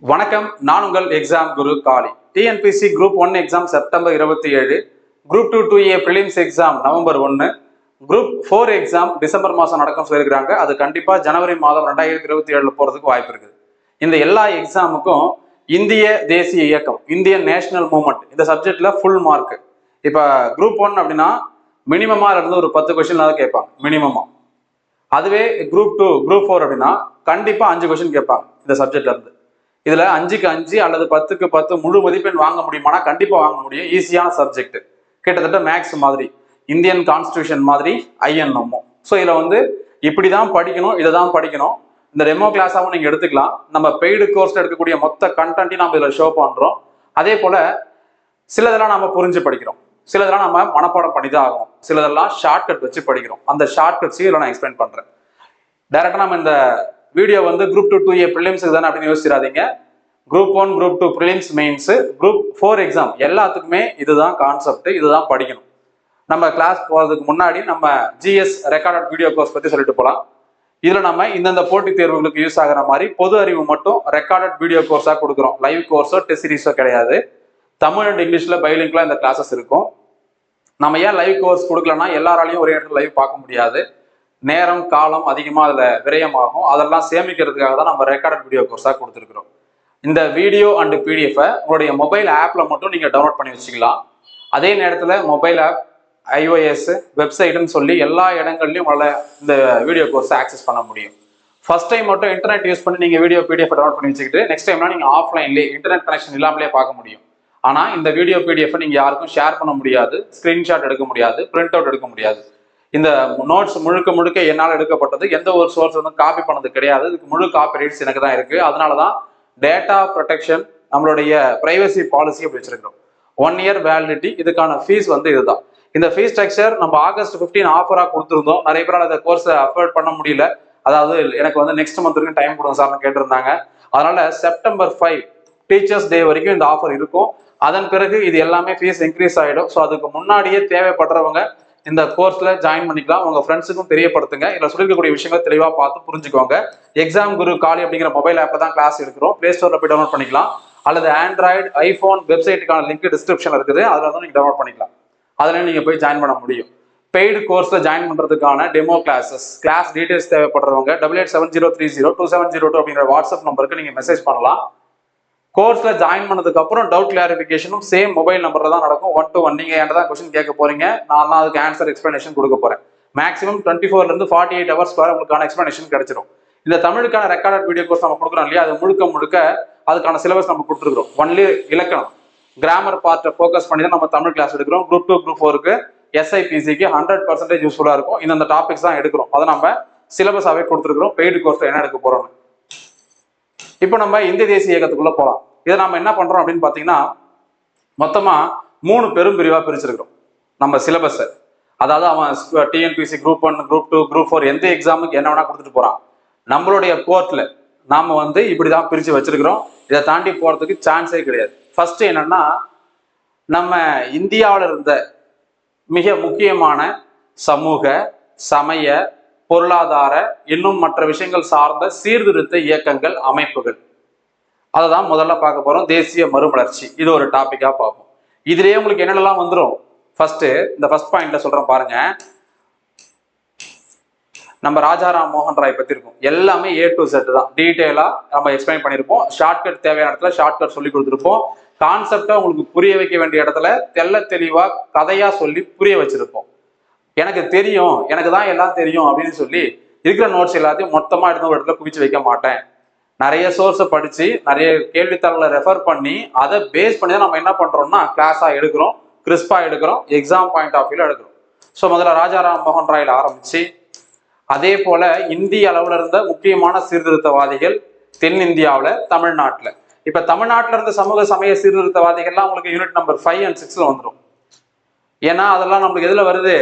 வணக்கம், நான் உங்கள் எக்ஸாம் குரு Kali. TNPSC group 1 exam September 27, group 2 2A prelims exam November 1, group 4 exam December மாதம் நடக்கும் சொல்லியிருக்காங்க. அது கண்டிப்பாக ஜனவரி மாதம் 2027 போகிறதுக்கு வாய்ப்பு இருக்குது. இந்த எல்லா எக்ஸாமுக்கும் இந்திய தேசிய இயக்கம், இந்தியன் நேஷனல் மூவ்மெண்ட், இந்த சப்ஜெக்ட்ல ஃபுல் மார்க். இப்போ குரூப் 1 அப்படின்னா மினிமமா இருந்து ஒரு 10 கொஸ்டின் கேட்பாங்க மினிமமா. அதுவே குரூப் 2 குரூப் 4 அப்படின்னா கண்டிப்பா 5 கொஸ்டின் கேட்பாங்க இந்த சப்ஜெக்ட்ல இருந்து. இதுல 5க்கு 5 அல்லது 10க்கு 10 முழு மதிப்பெண் வாங்க முடியுமானா கண்டிப்பா வாங்க முடியும். ஈஸியான சப்ஜெக்ட், கிட்டத்தட்ட மேக்ஸ் மாதிரி, இந்தியன் கான்ஸ்டிடியூஷன் மாதிரி, ஐஎன்எம்மோ. ஸோ இதுல வந்து இப்படிதான் படிக்கணும், இதை தான் படிக்கணும். இந்த டெமோ கிளாஸாவும் நீங்க எடுத்துக்கலாம். நம்ம பெய்டு கோர்ஸ்ல எடுக்கக்கூடிய மொத்த கண்டென்ட்டையும் நம்ம இதுல ஷோ பண்றோம். அதே போல சிலதெல்லாம் நம்ம புரிஞ்சு படிக்கிறோம், சிலதெல்லாம் நம்ம மனப்பாடம் பண்ணி தான் ஆகணும், சிலதெல்லாம் ஷார்ட்கட் வச்சு படிக்கிறோம். அந்த ஷார்ட்கட்ஸையும் இதில் நான் எக்ஸ்பிளைன் பண்றேன். டைரக்டா நம்ம இந்த வீடியோ வந்து குரூப் 2 2A பிலிம்ஸ் தானே அப்படின்னு யோசிச்சிடாதீங்க. Group 1 group 2 prelims mains, group 4 exam எல்லாத்துக்குமே இதுதான் கான்செப்ட், இதுதான் படிக்கணும். நம்ம கிளாஸ் போறதுக்கு முன்னாடி நம்ம ஜிஎஸ் ரெக்கார்டட் வீடியோ கோர்ஸ் பத்தி சொல்லிட்டு போகலாம். இதுல நம்ம இந்தந்த போட்டித் தேர்வுகளுக்கு யூஸ் ஆகிற மாதிரி பொது அறிவு மட்டும் ரெக்கார்டட் வீடியோ கோர்ஸா கொடுக்குறோம். லைவ் கோர்ஸோ டெஸ்ட் சீரிஸோ கிடையாது. தமிழ் அண்ட் இங்கிலீஷ்ல பைலிங்க்லாம் இந்த கிளாஸஸ் இருக்கும். நம்ம ஏன் லைவ் கோர்ஸ் கொடுக்கலன்னா எல்லாராலையும் ஒரே இடத்துல லைவ் பார்க்க முடியாது, நேரம் காலம் அதிகமாக அதில் விரயமாகும். அதெல்லாம் சேமிக்கிறதுக்காக தான் நம்ம ரெக்கார்டட் வீடியோ கோர்ஸாக கொடுத்துருக்குறோம். இந்த வீடியோ அண்ட் பிடிஎஃபை உங்களுடைய மொபைல் ஆப்பில் மட்டும் நீங்கள் டவுன்லோட் பண்ணி வச்சுக்கலாம். அதே நேரத்தில் மொபைல் ஆப், ஐஓஎஸ், வெப்சைட்டுன்னு சொல்லி எல்லா இடங்கள்லையும் உங்களால் இந்த வீடியோ கோர்ஸை ஆக்சஸ் பண்ண முடியும். ஃபர்ஸ்ட் டைம் மட்டும் இன்டர்நெட் யூஸ் பண்ணி நீங்கள் வீடியோ பிடிஎஃப் டவுன்லோட் பண்ணி வச்சுக்கிட்டு நெக்ஸ்ட் டைம்னா நீங்கள் ஆஃப்லைன்லேயே இன்டர்நெட் கனெக்ஷன் இல்லாமலே பார்க்க முடியும். ஆனால் இந்த வீடியோ பிடிஎஃப் நீங்கள் யாருக்கும் ஷேர் பண்ண முடியாது, ஸ்க்ரீன்ஷாட் எடுக்க முடியாது, பிரிண்ட் அவுட் எடுக்க முடியாது. இந்த நோட்ஸ் முழுக்க முழுக்க என்னால் எடுக்கப்பட்டது, எந்த ஒரு சோர்ஸ் வந்து காப்பி பண்ணது கிடையாது. இதுக்கு முழு காப்பி ரைட்ஸ் எனக்கு தான் இருக்கு. அதனாலதான் டேட்டா ப்ரொடெக்ஷன், நம்மளுடைய பிரைவசி பாலிசி அப்படி வச்சிருக்கிறோம். 1 இயர் வேலிடிட்டி. இதுக்கான ஃபீஸ் வந்து இதுதான். இந்த ஃபீஸ் ஸ்ட்ரக்சர் நம்ம ஆகஸ்ட் 15 ஆஃபரா கொடுத்துருந்தோம். நிறைய பேரால் அந்த கோர்ஸை அஃபோர்ட் பண்ண முடியல. அதாவது எனக்கு வந்து நெக்ஸ்ட் மந்த் வரைக்கும் டைம் கொடுங்க சார்னு கேட்டிருந்தாங்க. அதனால செப்டம்பர் 5 டீச்சர்ஸ் டே வரைக்கும் இந்த ஆஃபர் இருக்கும். அதன் பிறகு இது எல்லாமே ஃபீஸ் இன்க்ரீஸ் ஆகிடும். ஸோ அதுக்கு முன்னாடியே தேவைப்படுறவங்க இந்த கோர்ஸ்ல ஜாயின் பண்ணிக்கலாம். உங்க ஃப்ரெண்ட்ஸுக்கும் தெரியப்படுத்துங்க. இதுல சொல்லிருக்கக்கூடிய விஷயங்களை தெளிவா பார்த்து புரிஞ்சுக்கோங்க. எக்ஸாம் குரு காளி அப்படிங்கிற மொபைல் ஆப்ல தான் கிளாஸ் எடுக்கிறோம். பிளே ஸ்டோர்ல போய் டவுன்லோட் பண்ணிக்கலாம். அல்லது ஆண்ட்ராய்டு, ஐபோன் வெப்சைட்டுக்கான லிங்க் டிஸ்கிரிப்ஷன்ல இருக்குது, அதுல வந்து நீங்க டவுன்லோட் பண்ணிக்கலாம். அதுல நீங்க போய் ஜாயின் பண்ண முடியும். பெய்டு கோர்ஸ்ல ஜாயின் பண்றதுக்கான டெமோ கிளாஸஸ், கிளாஸ் டீடைல்ஸ் தேவைப்படுறவங்க 8870302702 அப்படிங்கிற வாட்ஸ்அப் நம்பருக்கு நீங்க மெசேஜ் பண்ணலாம். கோர்ஸ்ல ஜாயின் பண்ணதுக்கு அப்புறம் டவுட் கிளாரிஃபிகேஷனும் சேம் மொபைல் நம்பர்ல தான் நடக்கும். 1 to 1 நீங்க என்கிட்ட தான் கொஸ்டின் கேட்க போறீங்க, நான் தான் அதுக்கு ஆன்சர் எக்ஸ்பிளனேஷன் கொடுக்க போறேன். மேக்ஸிமம் 24 இருந்து 48 ஹவர்ஸ் வரை உங்களுக்கான எக்ஸ்பிளனேஷன் கிடைச்சிடும். இந்த தமிழுக்கான ரெக்கார்டட் வீடியோ கோர்ஸ் நம்ம கொடுக்குறோம் இல்லையா, அது முழுக்க முழுக்க அதுக்கான சிலபஸ் நம்ம கொடுத்துருக்கோம். ஒன்லி இலக்கணம், கிராமர் பார்ட்டை ஃபோக்கஸ் பண்ணி தான் நம்ம தமிழ் கிளாஸ் எடுக்கிறோம். குரூப் 2 குரூப் 4க்கு எஸ்ஐபிசிக்கு 100% யூஸ்ஃபுல்லா இருக்கும். இந்த டாபிக்ஸ் தான் எடுக்கிறோம். அதை நம்ம சிலபஸாவே கொடுத்துருக்கிறோம். பெய்டு கோர்ஸ் என்ன எடுக்க போறோம். இப்போ நம்ம இந்திய தேசிய இயக்கத்துக்குள்ள போகலாம். இதை நம்ம என்ன பண்றோம் அப்படின்னு பாத்தீங்கன்னா, மொத்தமா 3 பெரும் பிரிவா பிரிச்சிருக்கிறோம் நம்ம சிலபஸ். அதாவது அவன் டிஎன்பிசி குரூப் 1 குரூப் 2 குரூப் 4 எந்த எக்ஸாமுக்கு என்ன வேணா கொடுத்துட்டு போறான். நம்மளுடைய கோர்ட்ல நாம வந்து இப்படிதான் பிரிச்சு வச்சிருக்கிறோம். இதை தாண்டி போறதுக்கு சான்ஸே கிடையாது. ஃபர்ஸ்ட் என்னன்னா, நம்ம இந்தியாவில் இருந்த மிக முக்கியமான சமூக, சமய, பொருளாதார, இன்னும் மற்ற விஷயங்கள் சார்ந்த சீர்திருத்த இயக்கங்கள், அமைப்புகள், அதை தான் முதல்ல பார்க்க போறோம். தேசிய மறுமலர்ச்சி, இது ஒரு டாபிக்கா பார்ப்போம். இதுலயே உங்களுக்கு என்னென்னலாம் வந்துடும். ஃபர்ஸ்ட் இந்த ஃபர்ஸ்ட் பாயிண்ட்ல சொல்றேன் பாருங்க. நம்ம ராஜாராம் மோகன் ராய் பத்தி இருக்கும். எல்லாமே A to Z தான், டீடைலா நம்ம எக்ஸ்பிளைன் பண்ணிருப்போம். ஷார்ட்கட் தேவையான இடத்துல ஷார்ட்கட் சொல்லி கொடுத்துருப்போம். கான்செப்டா உங்களுக்கு புரிய வைக்க வேண்டிய இடத்துல தெள்ள தெளிவா கதையா சொல்லி புரிய வச்சிருப்போம். எனக்கு தெரியும், எனக்கு தான் எல்லாம் தெரியும் அப்படின்னு சொல்லி இருக்கிற நோட்ஸ் எல்லாத்தையும் மொத்தமா எடுத்து ஒரு இடத்துல குவிச்சு வைக்க மாட்டேன். நிறைய சோர்ஸை படிச்சு, நிறைய கேள்வித்தாள்களை ரெஃபர் பண்ணி, அதை பேஸ் பண்ணி தான் நம்ம என்ன பண்றோம்னா கிளாஸா எடுக்கிறோம், கிறிஸ்பா எடுக்கிறோம், எக்ஸாம் பாயிண்ட் ஆஃப் வியூல எடுக்கிறோம். ஸோ முதல்ல ராஜாராம் மோகன் ராயில ஆரம்பிச்சு, அதே போல இந்திய அளவுல இருந்த முக்கியமான சீர்திருத்தவாதிகள் தென்னிந்தியாவில், தமிழ்நாட்டில். இப்ப தமிழ்நாட்டில் இருந்த சமூக சமய சீர்திருத்தவாதிகள்லாம் உங்களுக்கு யூனிட் நம்பர் 5 and 6 வந்துடும். ஏன்னா அதெல்லாம் நம்மளுக்கு எதுல வருது,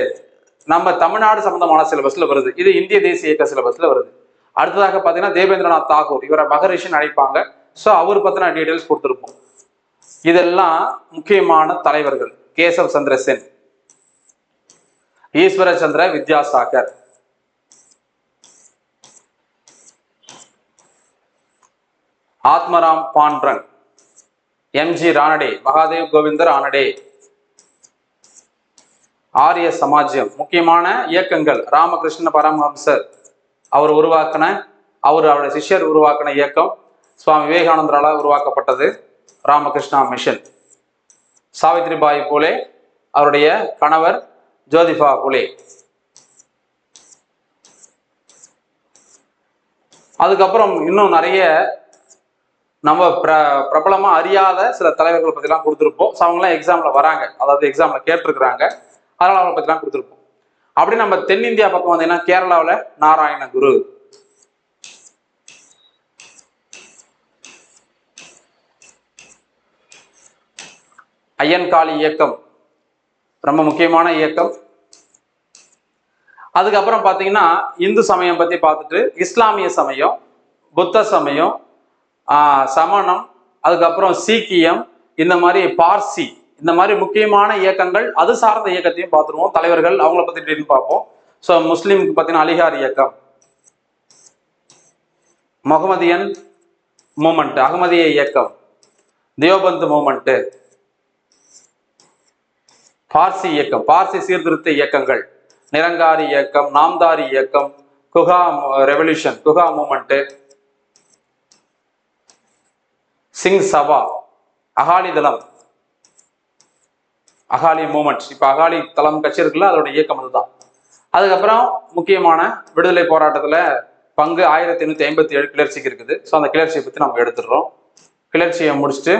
நம்ம தமிழ்நாடு சம்பந்தமான சிலபஸ்ல வருது. இது இந்திய தேசிய இயக்க சிலபஸ்ல வருது. அடுத்ததாக பாத்தீங்கன்னா தேவேந்திரநாத் தாகூர், இவரை மகரிஷின்னு அழைப்பாங்க. ஸோ அவர் பத்தின டீடைல்ஸ் கொடுத்துருப்போம். இதெல்லாம் முக்கியமான தலைவர்கள். கேசவ் சந்திர சென், ஈஸ்வர சந்திர வித்யாசாகர், ஆத்மராம் பாண்ட்ரங், எம்ஜி ரானடே, மகாதேவ் கோவிந்தர் ஆனடே. ஆரிய சமாஜ்யம், முக்கியமான இயக்கங்கள் ராமகிருஷ்ண பரமஹம்சர் அவருடைய சிஷ்யர் உருவாக்கின இயக்கம் சுவாமி விவேகானந்தரால உருவாக்கப்பட்டது ராமகிருஷ்ணா மிஷன். சாவித்ரிபாய் பூலே, அவருடைய கணவர் ஜோதிபா பூலே. அதுக்கப்புறம் இன்னும் நிறைய நம்ம பிரபலமா அறியாத சில தலைவர்களை பத்திலாம் கொடுத்துருப்போம். அவங்களாம் எக்ஸாம்ல வராங்க, அதாவது எக்ஸாம்ல கேட்டிருக்கிறாங்க, அதனால அவங்களை பத்திலாம் கொடுத்துருப்போம். அப்படி நம்ம தென்னிந்தியா பக்கம் வந்தீங்கன்னா கேரளாவில் நாராயண குரு, ஐயன்காளி இயக்கம் ரொம்ப முக்கியமான இயக்கம். அதுக்கப்புறம் பார்த்தீங்கன்னா இந்து சமயம் பத்தி பார்த்துட்டு இஸ்லாமிய சமயம், புத்த சமயம், சமணம், அதுக்கப்புறம் சீக்கியம், இந்த மாதிரி பார்சி, இந்த மாதிரி முக்கியமான இயக்கங்கள், அது சார்ந்த இயக்கத்தையும் பார்த்துருவோம். தலைவர்கள் அவங்கள பத்தி டீட்டெயில் பார்ப்போம். ஸோ முஸ்லீமுக்கு பார்த்தீங்கன்னா அலிகார் இயக்கம், முகமதியன் மூமெண்ட், அகமதிய இயக்கம், தேவபந்து மூமெண்ட், பார்சி இயக்கம், பார்சி சீர்திருத்த இயக்கங்கள், நிரங்காரி இயக்கம், நாம்தாரி இயக்கம், குகா ரெவல்யூஷன், குகா மூமெண்ட், சிங் சபா, அகாலி தளம், அகாலி மூமெண்ட். இப்ப அகாலி தளம் கட்சி இருக்குல்ல, அதோட இயக்கம் அதுதான். அதுக்கப்புறம் முக்கியமான விடுதலை போராட்டத்துல பங்கு 1857 கிளர்ச்சிக்கு இருக்குது. ஸோ அந்த கிளர்ச்சியை பத்தி நம்ம எடுத்துடுறோம். கிளர்ச்சியை முடிச்சுட்டு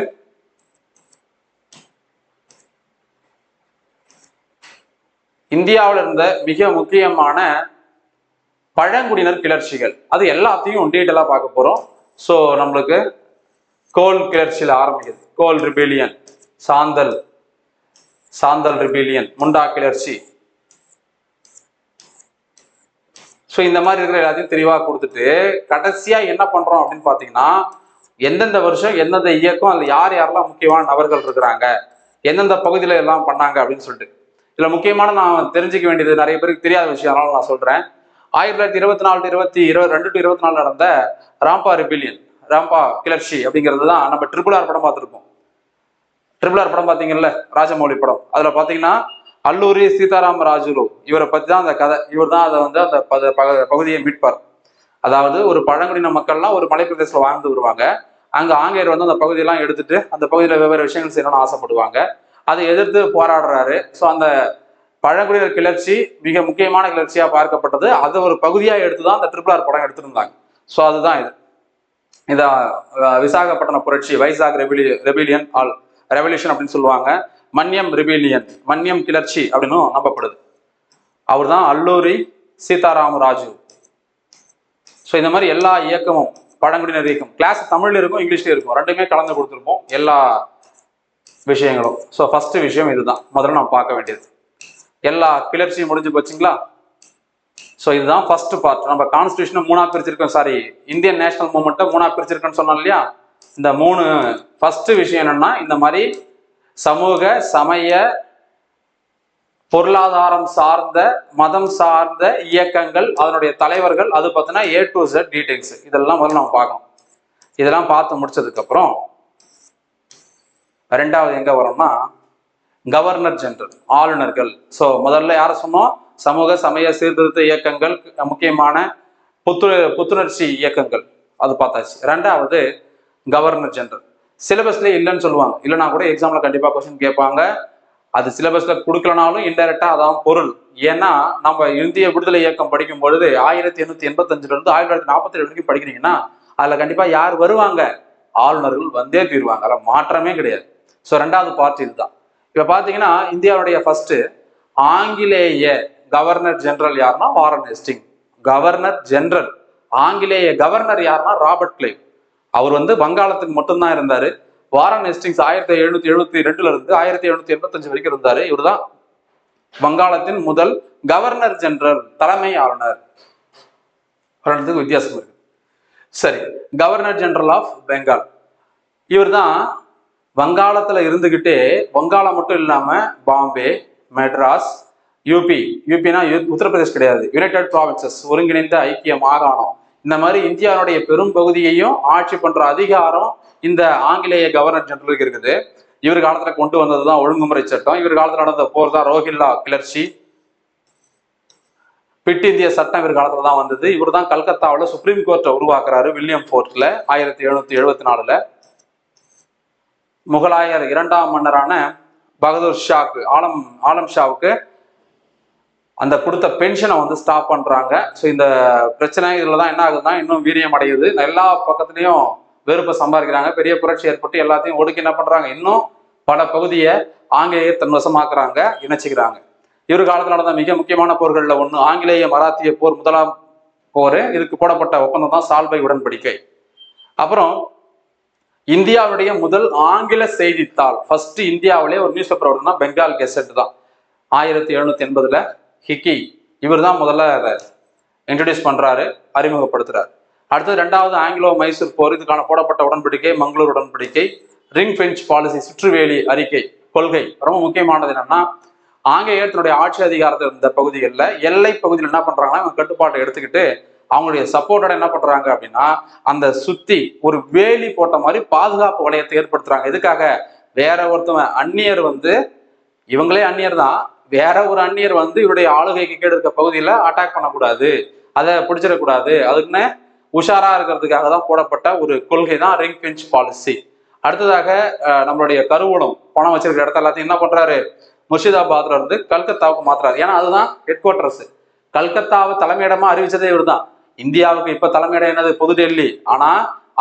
இந்தியாவில் இருந்த மிக முக்கியமான பழங்குடியினர் கிளர்ச்சிகள், அது எல்லாத்தையும் டீட்டெயிலாக பார்க்க போறோம். ஸோ நம்மளுக்கு கோல் கிளர்ச்சியில் ஆரம்பிக்குது. கோல் ரிபீலியன், சாந்தல் ரிபீலியன், முண்டா கிளர்ச்சி. ஸோ இந்த மாதிரி இருக்கிற எல்லாத்தையும் தெளிவாக கொடுத்துட்டு கடைசியா என்ன பண்றோம் அப்படின்னு பார்த்தீங்கன்னா, எந்தெந்த வருஷம் எந்தெந்த இயக்கம், அதில் யார் யாரெல்லாம் முக்கியமான நபர்கள் இருக்கிறாங்க, எந்தெந்த பகுதியில எல்லாம் பண்ணாங்க அப்படின்னு சொல்லிட்டு. இதுல முக்கியமான நான் தெரிஞ்சுக்க வேண்டியது நிறைய பேருக்கு தெரியாத விஷயம், அதனால நான் சொல்றேன். 1924 நடந்த ராம்பா ரிபிலியன், ராம்பா கிளர்ச்சி அப்படிங்கிறது தான் நம்ம RRR படம் பார்த்துருப்போம். RRR படம் பார்த்தீங்கல்ல, ராஜமௌலி படம். அதுல பாத்தீங்கன்னா அல்லூரி சீதாராம் ராஜுலு, இவரை பத்தி தான் அந்த கதை. இவர் தான் அதை வந்து அந்த பகுதியை மீட்பார். அதாவது ஒரு பழங்குடியின மக்கள்லாம் ஒரு மலைப்பிரதேசத்துல வாழ்ந்து வருவாங்க. அங்க ஆங்கிலேயர் வந்து அந்த பகுதியெல்லாம் எடுத்துட்டு அந்த பகுதியில வெவ்வேறு விஷயங்கள் செய்யணும்னு ஆசைப்படுவாங்க. அதை எதிர்த்து போராடுறாரு. ஸோ அந்த பழங்குடியினர் கிளர்ச்சி மிக முக்கியமான கிளர்ச்சியா பார்க்கப்பட்டது. அது ஒரு பகுதியா எடுத்துதான் அந்த RRR படம் எடுத்திருந்தாங்க. ஸோ அதுதான் இதான் விசாகப்பட்டின புரட்சி, வைசாக் ரெபிலியன் ஆல் ரெவல்யூஷன் அப்படின்னு சொல்லுவாங்க. மன்யம் ரிபிலியன், மன்யம் கிளர்ச்சி அப்படின்னு நம்பப்படுது. அவர் தான் அல்லூரி சீதாராம் ராஜு. ஸோ இந்த மாதிரி எல்லா இயக்கமும் பழங்குடியினர் இயக்கம் கிளாஸ் தமிழ்ல இருக்கும், இங்கிலீஷ்ல இருக்கும், ரெண்டுமே கலந்து கொடுத்துருப்போம் எல்லா விஷயங்களும். ஸோ ஃபர்ஸ்ட் விஷயம் இதுதான் முதல்ல நம்ம பார்க்க வேண்டியது. எல்லா கிளர்ச்சியும் முடிஞ்சு போச்சுங்களா? ஸோ இதுதான் ஃபர்ஸ்ட் பார்ட். நம்ம கான்ஸ்டியூஷனை 3ஆ பிரிச்சிருக்கோம், சாரி இந்தியன் நேஷனல் மூவ்மெண்ட்டை 3ஆ பிரிச்சிருக்கோன்னு சொன்னோம் இல்லையா? இந்த 3 ஃபர்ஸ்ட் விஷயம் என்னன்னா, இந்த மாதிரி சமூக சமய பொருளாதாரம் சார்ந்த மதம் சார்ந்த இயக்கங்கள், அதனுடைய தலைவர்கள், அது பார்த்தீங்கன்னா A to Z டீடைல்ஸ், இதெல்லாம் முதல்ல நம்ம பார்க்கணும். இதெல்லாம் பார்த்து முடிச்சதுக்கு அப்புறம் ரெண்டாவது எங்க வரோம்னா கவர்னர் ஜெனரல், ஆளுநர்கள். ஸோ முதல்ல யார சொன்னோம்? சமூக சமய சீர்திருத்த இயக்கங்கள், முக்கியமான புத்துணர்ச்சி இயக்கங்கள், அது பார்த்தாச்சு. ரெண்டாவது கவர்னர் ஜெனரல். சிலபஸ்ல இல்லைன்னு சொல்லுவாங்க, இல்லைன்னா கூட எக்ஸாம்ல கண்டிப்பா கொஸ்டின் கேட்பாங்க. அது சிலபஸ்ல கொடுக்கலனாலும் இன்டைரக்டா அதான் பொருள். ஏன்னா நம்ம இந்திய விடுதலை இயக்கம் படிக்கும் பொழுது 1885 இருந்து 1947 வரைக்கும் படிக்கிறீங்கன்னா அதுல கண்டிப்பா யார் வருவாங்க? ஆளுநர்கள் வந்தே தீருவாங்க, அதில் மாற்றமே கிடையாது. ஸோ ரெண்டாவது பார்ட் இதுதான். இப்ப பாத்தீங்கன்னா இந்தியாவுடைய ஃபர்ஸ்ட் ஆங்கிலேய கவர்னர் ஜெனரல் யாருன்னா வாரன் ஹேஸ்டிங். கவர்னர் ஜெனரல், ஆங்கிலேய கவர்னர் யாருன்னா ராபர்ட் கிளைவ். அவர் வந்து வங்காளத்துக்கு மட்டும்தான் இருந்தாரு. வாரன் ஹேஸ்டிங்ஸ் 1772 இருந்து 1785 வரைக்கும் இருந்தாரு. இவர் தான் வங்காளத்தின் முதல் கவர்னர் ஜெனரல், தலைமை ஆளுநர். ரெண்டுத்துக்கு வித்தியாசம் இருக்கு. சரி, கவர்னர் ஜெனரல் ஆஃப் பெங்கால், இவர் தான் வங்காளத்துல இருந்துகிட்டே, வங்காளம் மட்டும் இல்லாம பாம்பே, மெட்ராஸ், யூபினா உத்தரப்பிரதேஷ் கிடையாது, யுனைடெட் ப்ராவின்சஸ், ஒருங்கிணைந்த ஐக்கிய மாகாணம், இந்த மாதிரி இந்தியாவுடைய பெரும் பகுதியையும் ஆட்சி பண்ற அதிகாரம் இந்த ஆங்கிலேய கவர்னர் ஜெனரலுக்கு இருக்குது. இவர் காலத்துல கொண்டு வந்ததுதான் ஒழுங்குமுறை சட்டம். இவர் காலத்துல நடந்த போர் தான் ரோஹில்லா கிளர்ச்சி. பிட் இந்திய சட்டம் இவர் காலத்துல தான் வந்தது. இவர் தான் கல்கத்தாவில் சுப்ரீம் கோர்ட்டை உருவாக்குறாரு வில்லியம் ஃபோர்ட்ல 1774. முகலாயர் இரண்டாம் மன்னரான பகதூர் ஷாக்கு ஆலம் ஷாவுக்கு அந்த கொடுத்த பென்ஷனை வந்து ஸ்டாப் பண்றாங்க. ஸோ இந்த பிரச்சனை இதுலதான் என்ன ஆகுதுன்னா இன்னும் வீரியம் அடையுது. எல்லா பக்கத்துலயும் வெறுப்பை சம்பாதிக்கிறாங்க. பெரிய புரட்சி ஏற்பட்டு எல்லாத்தையும் ஒடுக்கி என்ன பண்றாங்க, இன்னும் பல பகுதியை ஆங்கிலேயர் தன்வசமாக்குறாங்க, இணைச்சிக்கிறாங்க. இவர் காலத்தில் நடந்த மிக முக்கியமான போர்களில் ஒன்று ஆங்கிலேய மராத்திய போர், முதலாம் போர். இதுக்கு போடப்பட்ட ஒப்பந்தம் தான் சால்வை உடன்படிக்கை. அப்புறம் இந்தியாவுடைய முதல் ஆங்கில செய்தித்தாள், ஃபர்ஸ்ட் இந்தியாவிலே ஒரு நியூஸ் பேப்பர் வருதுன்னா பெங்கால் கெசட் தான். 1780 ஹிக்கி இவர் தான் முதல்ல அதை இன்ட்ரடியூஸ் பண்றாரு, அறிமுகப்படுத்துறாரு. அடுத்தது ரெண்டாவது ஆங்கிலோ மைசூர் போர். இதுக்கான போடப்பட்ட உடன்படிக்கை மங்களூர் உடன்படிக்கை. ரிங் ஃபென்ச் பாலிசி, சுற்றுவேலி அறிக்கை கொள்கை. ரொம்ப முக்கியமானது என்னன்னா, ஆங்கிலேயத்தினுடைய ஆட்சி அதிகாரத்தில் இருந்த பகுதிகளில் எல்லை பகுதியில் என்ன பண்றாங்கன்னா அவங்க கட்டுப்பாட்டை எடுத்துக்கிட்டு அவங்களுடைய சப்போர்ட்டோட என்ன பண்றாங்க அப்படின்னா அந்த சுத்தி ஒரு வேலி போட்ட மாதிரி பாதுகாப்பு வளையத்தை ஏற்படுத்துறாங்க. எதுக்காக? வேற ஒருத்தவன் அந்நியர் வந்து, இவங்களே அந்நியர் தான், வேற ஒரு அந்நியர் வந்து இவருடைய ஆளுகைக்கு கீழே இருக்க பகுதியில அட்டாக் பண்ணக்கூடாது, அதை பிடிச்சிடக்கூடாது, அதுக்குன்னு உஷாரா இருக்கிறதுக்காக தான் போடப்பட்ட ஒரு கொள்கை தான் ரிங் ஃபென்ச் பாலிசி. அடுத்ததாக நம்மளுடைய கருவூலம், பணம் வச்சிருக்கிற இடத்த எல்லாத்தையும் என்ன பண்றாரு, முர்ஷிதாபாத்ல இருந்து கல்கத்தாவுக்கு மாத்துறாரு. ஏன்னா அதுதான் ஹெட் குவார்டர்ஸ். கல்கத்தாவை தலைமையிடமா அறிவிச்சதே இவர் தான். இந்தியாவுக்கு இப்ப தலைமையிடம் என்னது, புதுடெல்லி. ஆனா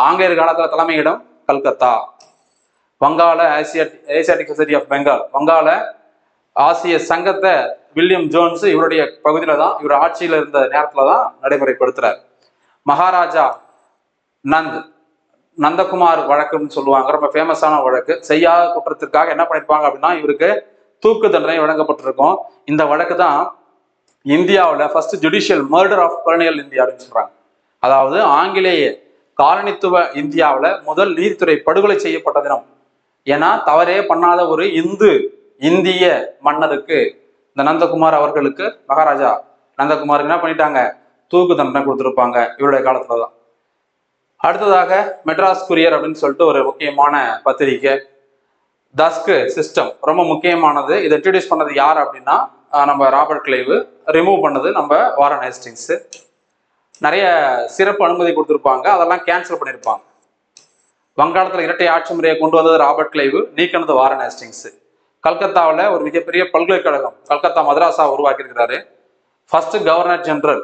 ஆங்கிலேயர் காலத்துல தலைமையிடம் கல்கத்தா. வங்காள ஏசியாட்டிக் சொசைட்டி ஆஃப் பெங்கால், வங்காள ஆசிய சங்கத்தை வில்லியம் ஜோன்ஸ் இவருடைய பகுதியில தான், இவர் ஆட்சியில இருந்த நேரத்துல தான் நடைமுறைப்படுத்துறாரு. மகாராஜா நந்தகுமார் வழக்குன்னு சொல்லுவாங்க, ரொம்ப ஃபேமஸான வழக்கு. செய்யாத குற்றத்திற்காக என்ன பண்ணிருப்பாங்க அப்படின்னா இவருக்கு தூக்கு தண்டனை வழங்கப்பட்டிருக்கும். இந்த வழக்கு தான் இந்தியாவில் first judicial murder of colonial India அப்படின்னு சொல்றாங்க. அதாவது ஆங்கிலேய காலனித்துவ இந்தியாவில் முதல் நீதித்துறை படுகொலை செய்யப்பட்ட தினம். ஏன்னா தவறே பண்ணாத ஒரு இந்திய மன்னருக்கு, இந்த நந்தகுமார் அவர்களுக்கு, மகாராஜா நந்தகுமார் என்ன பண்ணிட்டாங்க, தூக்கு தண்டனை கொடுத்துருப்பாங்க இவருடைய காலத்துலதான். அடுத்ததாக மெட்ராஸ் குரியர் அப்படின்னு சொல்லிட்டு ஒரு முக்கியமான பத்திரிகை. டஸ்க் சிஸ்டம் ரொம்ப முக்கியமானது. இதை இன்ட்ரடியூஸ் பண்ணது யார் அப்படின்னா நம்ம ராபர்ட் கிளைவ், ரிமூவ் பண்ணது நம்ம வாரன் ஹேஸ்டிங்ஸ். நிறைய சிறப்பு அனுமதி கொடுத்துருப்பாங்க, அதெல்லாம் கேன்சல் பண்ணியிருப்பாங்க. வங்காளத்தில் இரட்டை ஆட்சி முறையை கொண்டு வந்தது ராபர்ட் கிளைவ், நீக்கினது வாரன் ஹேஸ்டிங்ஸ். கல்கத்தாவில் ஒரு மிகப்பெரிய பல்கலைக்கழகம் கல்கத்தா மதராசா உருவாக்கியிருக்கிறாரு. First governor general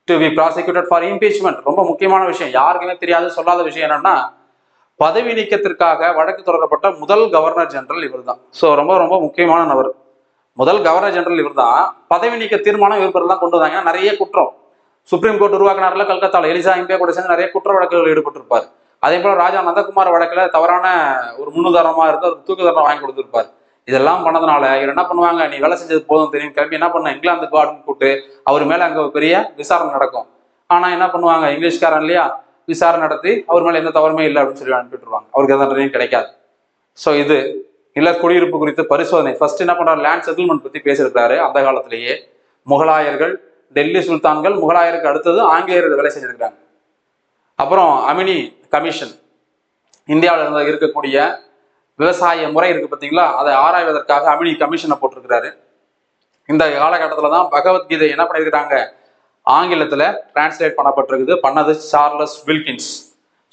to be prosecuted for impeachment. ரொம்ப முக்கியமான விஷயம், யாருக்குமே தெரியாது, சொல்லாத விஷயம் என்னன்னா பதவி நீக்கத்திற்காக வழக்கு தொடரப்பட்ட முதல் கவர்னர் ஜெனரல் இவர் தான். ஸோ ரொம்ப ரொம்ப முக்கியமான நபர். முதல் கவர்னர் ஜெனரல் இவர் தான். பதவி நீக்க தீர்மானம் இவர் பேர் தான் கொண்டு வந்தாங்க. நிறைய குற்றம் சுப்ரீம் கோர்ட் உருவாக்கினார்ல கல்கத்தாவில், எலிசா இம்பியா கூட சேர்ந்து நிறைய குற்ற வழக்குகள் ஈடுபட்டிருப்பார். அதே போல ராஜா நந்தகுமார் வழக்குல தவறான ஒரு முன்னுதாரணமா இருந்து ஒரு தூக்கு தண்டனை வாங்கி கொடுத்திருப்பார். இதெல்லாம் பண்ணதுனால இவர் என்ன பண்ணுவாங்க, நீ வேலை செஞ்சது போதும் தெரியும் கிளம்பி என்ன பண்ண இங்கிலாந்து கார்டுன்னு கூப்பிட்டு அவர் மேல அங்க ஒரு பெரிய விசாரணை நடக்கும். ஆனா என்ன பண்ணுவாங்க, இங்கிலீஷ்காரன் இல்லையா, விசாரணை நடத்தி அவர் மேல எந்த தவறுமே இல்லை அப்படின்னு சொல்லி அனுப்பிட்டுருவாங்க. அவருக்கு எந்த தண்டனையும் கிடைக்காது. ஸோ இது இல்ல குடியிருப்பு குறித்து பரிசோதனை. ஃபர்ஸ்ட் என்ன பண்றாரு, லேண்ட் செட்டில்மெண்ட் பத்தி பேசியிருக்காரு. அந்த காலத்திலேயே முகலாயர்கள், டெல்லி சுல்தான்கள், முகலாயருக்கு அடுத்தது ஆங்கிலேயர்கள் வேலை செஞ்சிருக்காங்க. அப்புறம் அமினி கமிஷன், இந்தியாவில் இருக்கக்கூடிய விவசாய முறை இருக்கு பார்த்தீங்களா, அதை ஆராய்வதற்காக அமினி கமிஷனை போட்டிருக்கிறாரு. இந்த காலகட்டத்தில் தான் பகவத்கீதை என்ன பண்ணியிருக்கிறாங்க, ஆங்கிலத்தில் டிரான்ஸ்லேட் பண்ணப்பட்டிருக்குது. பண்ணது சார்லஸ் வில்கின்ஸ்.